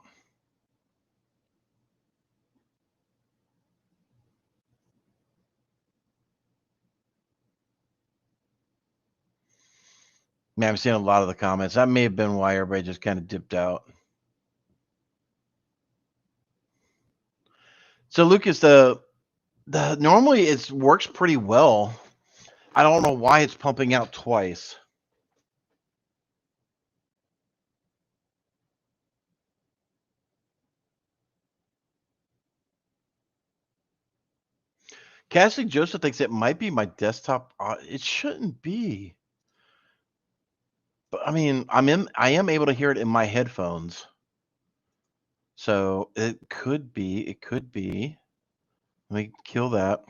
Man, I'm seeing a lot of the comments. That may have been why everybody just kind of dipped out. So Lucas, the normally it works pretty well. I don't know why it's pumping out twice. Cassie Joseph thinks it might be my desktop. It shouldn't be. But I mean, I am able to hear it in my headphones. So it could be. It could be. Let me kill that.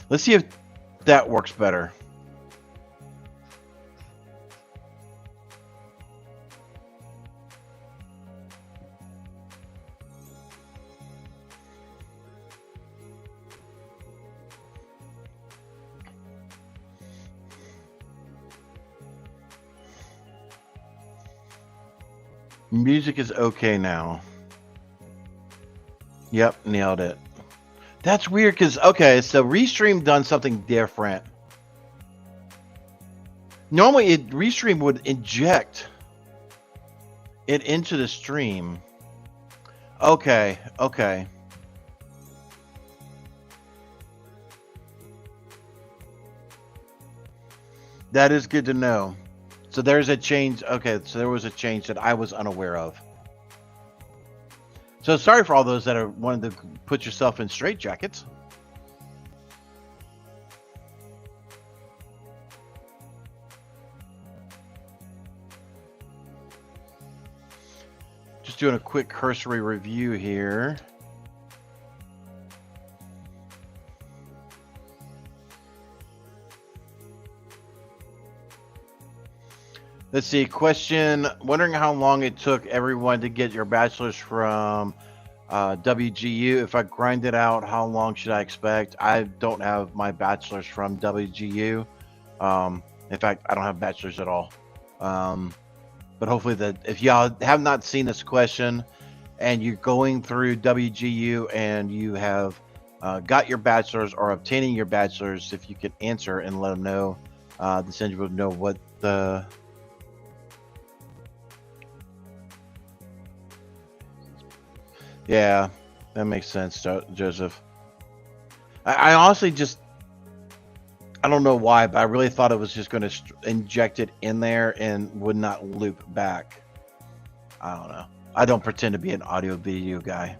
Let's see if that works better. Music is okay now. Yep, nailed it. That's weird because, okay, so Restream done something different. Normally, Restream would inject it into the stream. Okay, okay. That is good to know. So there's a change. Okay, so there was a change that I was unaware of. So sorry for all those that are wanting to put yourself in straitjackets. Just doing a quick cursory review here. Let's see. Question: wondering how long it took everyone to get your bachelor's from WGU. If I grind it out, how long should I expect? I don't have my bachelor's from WGU. In fact, I don't have bachelor's at all. But hopefully that if y'all have not seen this question and you're going through WGU and you have got your bachelor's or obtaining your bachelor's, if you could answer and let them know, this individual would know what the Yeah, that makes sense, Joseph. I honestly just, I don't know why, but I really thought it was just going to inject it in there and would not loop back. I don't know. I don't pretend to be an audio video guy.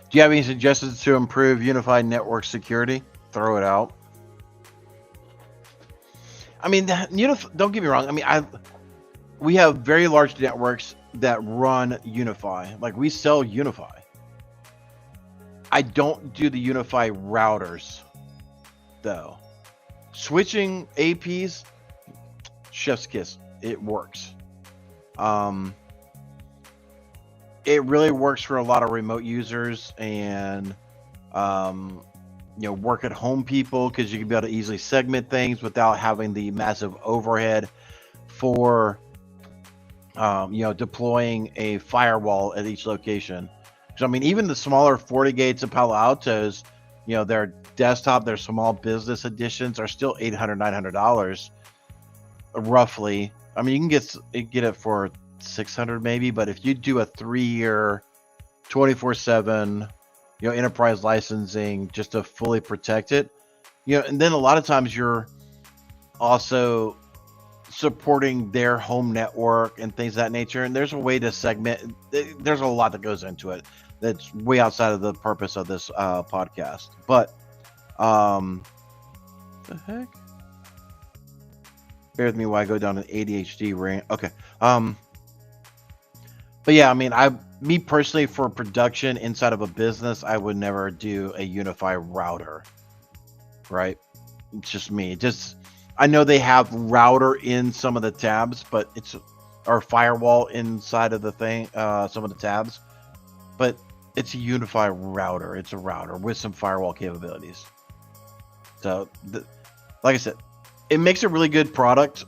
Do you have any suggestions to improve unified network security? Throw it out. I mean, don't get me wrong. I mean, we have very large networks that run Unify. Like, we sell Unify. I don't do the Unify routers, though. Switching APs, chef's kiss. It works. It really works for a lot of remote users and work at home people, because you can be able to easily segment things without having the massive overhead for deploying a firewall at each location. So I mean, even the smaller FortiGates and Palo Altos, their desktop, their small business editions are still $800, $900 roughly. I mean, you can get it for $600 maybe, but if you do a 3-year 24/7 enterprise licensing just to fully protect it, and then a lot of times you're also supporting their home network and things of that nature, and there's a way to segment. There's a lot that goes into it that's way outside of the purpose of this podcast, but the heck, bear with me while I go down an ADHD rant. Okay. But yeah, I mean, me personally, for production inside of a business, I would never do a Unify router, right? It's just me. I know they have router in some of the tabs, but or firewall inside of the thing, some of the tabs, but it's a Unify router. It's a router with some firewall capabilities. So, like I said, it makes a really good product.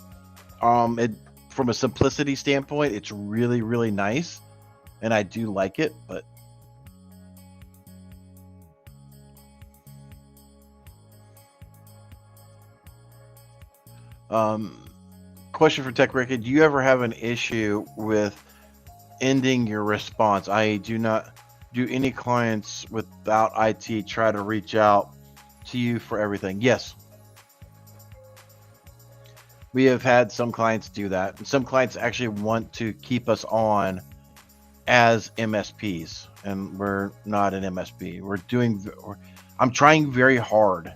From a simplicity standpoint, it's really, really nice, and I do like it, but question for Tech Ricky: do you ever have an issue with ending your response? I do not do any clients without IT try to reach out to you for everything. Yes. We have had some clients do that, and some clients actually want to keep us on as MSPs, and we're not an MSP. I'm trying very hard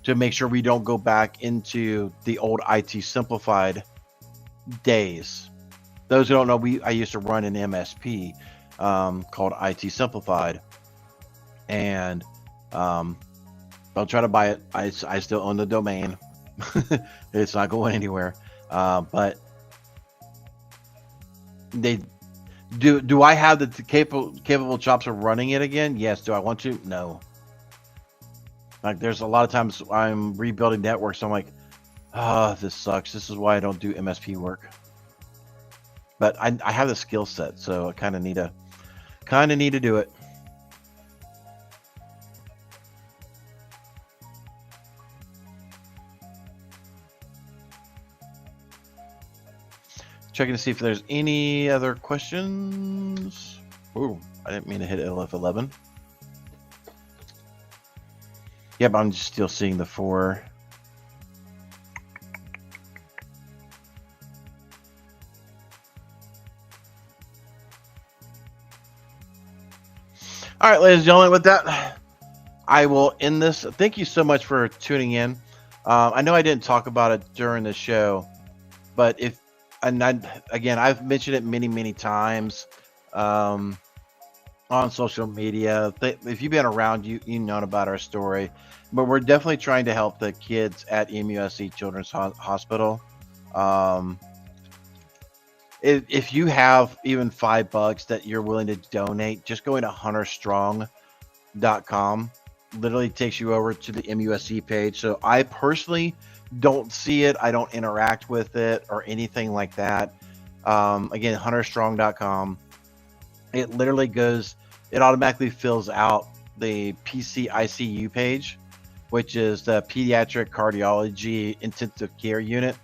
to make sure we don't go back into the old IT Simplified days. Those who don't know, I used to run an MSP called IT Simplified, and I'll try to buy it. I still own the domain. It's not going anywhere, but they do I have the capable chops of running it again? Yes. Do I want to? No. Like, there's a lot of times I'm rebuilding networks, I'm like, this sucks. This is why I don't do MSP work. But I have the skill set, so I kind of need to do it. Checking to see if there's any other questions. Ooh, I didn't mean to hit LF11. Yep, I'm just still seeing the 4. All right, ladies and gentlemen, with that, I will end this. Thank you so much for tuning in. I know I didn't talk about it during the show, but again, I've mentioned it many, many times on social media. If you've been around, you know about our story, but we're definitely trying to help the kids at MUSC Children's Hospital. If you have even $5 that you're willing to donate, just going to hunterstrong.com literally takes you over to the MUSC page. So I personally don't see it. I don't interact with it or anything like that. Again, hunterstrong.com. It literally it automatically fills out the PCICU page, which is the Pediatric Cardiology Intensive Care Unit.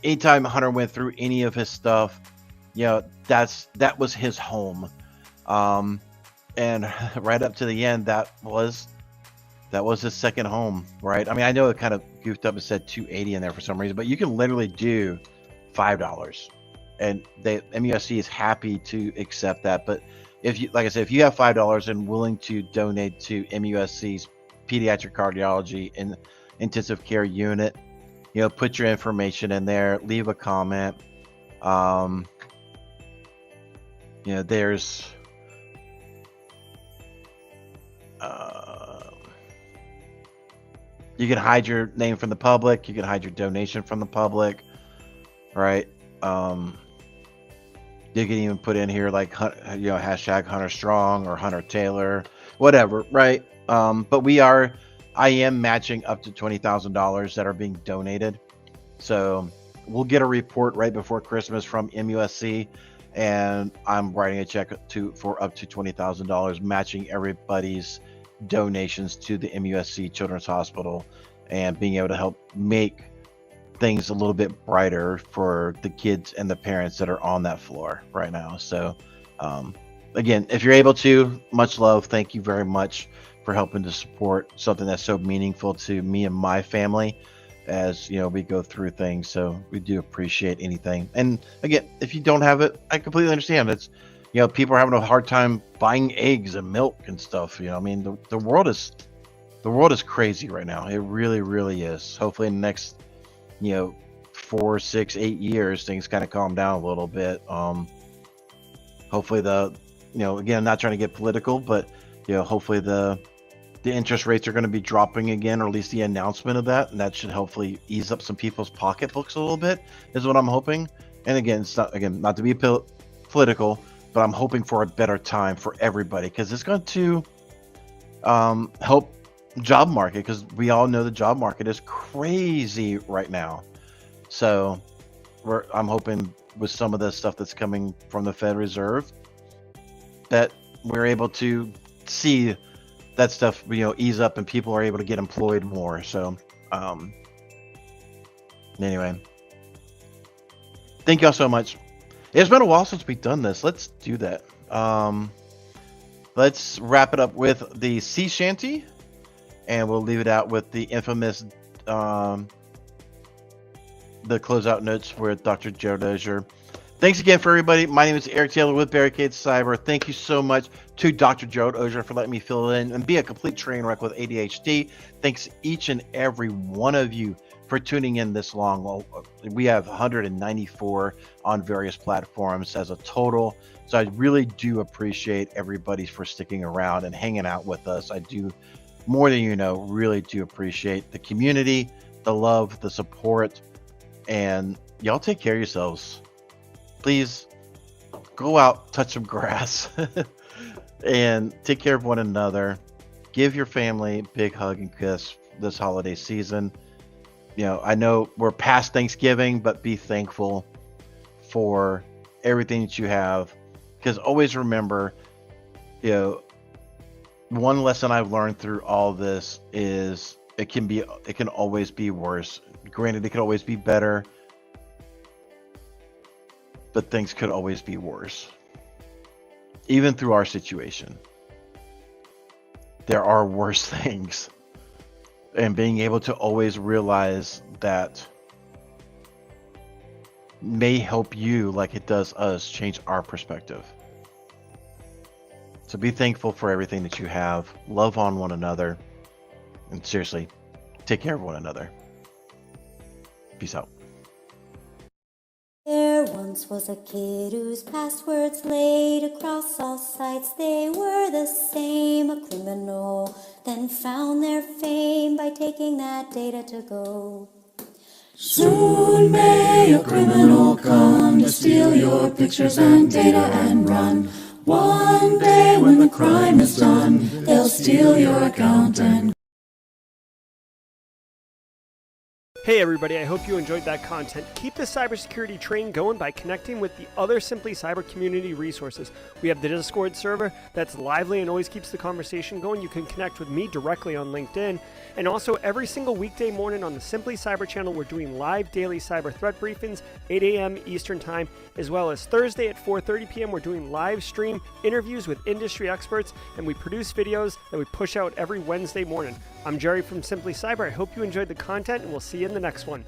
Anytime Hunter went through any of his stuff, that was his home. And right up to the end, that was his second home, right? I mean, I know it kind of goofed up and said $280 in there for some reason, but you can literally do $5, and MUSC is happy to accept that. But if you, like I said, if you have $5 and willing to donate to MUSC's Pediatric Cardiology and Intensive Care Unit, put your information in there, leave a comment. There's you can hide your name from the public. You can hide your donation from the public, right? You can even put in here like hashtag Hunter Strong or Hunter Taylor, whatever, right? But I am matching up to $20,000 that are being donated. So we'll get a report right before Christmas from MUSC, and I'm writing a check for up to $20,000, matching everybody's donations to the MUSC Children's Hospital, and being able to help make things a little bit brighter for the kids and the parents that are on that floor right now. So again, if you're able to, much love. Thank you very much for helping to support something that's so meaningful to me and my family as we go through things. So we do appreciate anything. And again, if you don't have it, I completely understand. It's people are having a hard time buying eggs and milk and stuff. I mean, the world is crazy right now. It really, really is. Hopefully in the next 4, 6, 8 years, things kind of calm down a little bit. Hopefully again, I'm not trying to get political, but hopefully the interest rates are going to be dropping again, or at least the announcement of that, and that should hopefully ease up some people's pocketbooks a little bit, is what I'm hoping. And again, it's not to be political, but I'm hoping for a better time for everybody, because it's going to help job market, because we all know the job market is crazy right now. So I'm hoping with some of the stuff that's coming from the Fed Reserve that we're able to see that stuff ease up and people are able to get employed more. So anyway, thank y'all so much. It's been a while since we've done this. Let's do that. Let's wrap it up with the sea shanty, and we'll leave it out with the infamous the closeout notes with Dr. Gerald Auger. Thanks again for everybody. My name is Eric Taylor with Barricade Cyber. Thank you so much to Dr. Gerald Auger for letting me fill in and be a complete train wreck with ADHD. Thanks each and every one of you for tuning in this long. Well, we have 194 on various platforms as a total. So I really do appreciate everybody for sticking around and hanging out with us. I do, more than really do appreciate the community, the love, the support, and y'all take care of yourselves. Please go out, touch some grass, and take care of one another. Give your family a big hug and kiss this holiday season. I know we're past Thanksgiving, but be thankful for everything that you have. Because always remember, one lesson I've learned through all this is it can always be worse. Granted, it could always be better, but things could always be worse. Even through our situation, there are worse things. And being able to always realize that may help you, like it does us, change our perspective. So be thankful for everything that you have. Love on one another. And seriously, take care of one another. Peace out. There once was a kid whose passwords laid across all sites. They were the same, a criminal, then found their fame by taking that data to go. Soon may a criminal come to steal your pictures and data and run. One day when the crime is done, they'll steal your account and Hey everybody, I hope you enjoyed that content. Keep the cybersecurity train going by connecting with the other Simply Cyber community resources. We have the Discord server that's lively and always keeps the conversation going. You can connect with me directly on LinkedIn. And also every single weekday morning on the Simply Cyber channel, we're doing live daily cyber threat briefings, 8 a.m. Eastern time, as well as Thursday at 4:30 p.m. We're doing live stream interviews with industry experts, and we produce videos that we push out every Wednesday morning. I'm Jerry from Simply Cyber. I hope you enjoyed the content, and we'll see you in the next one.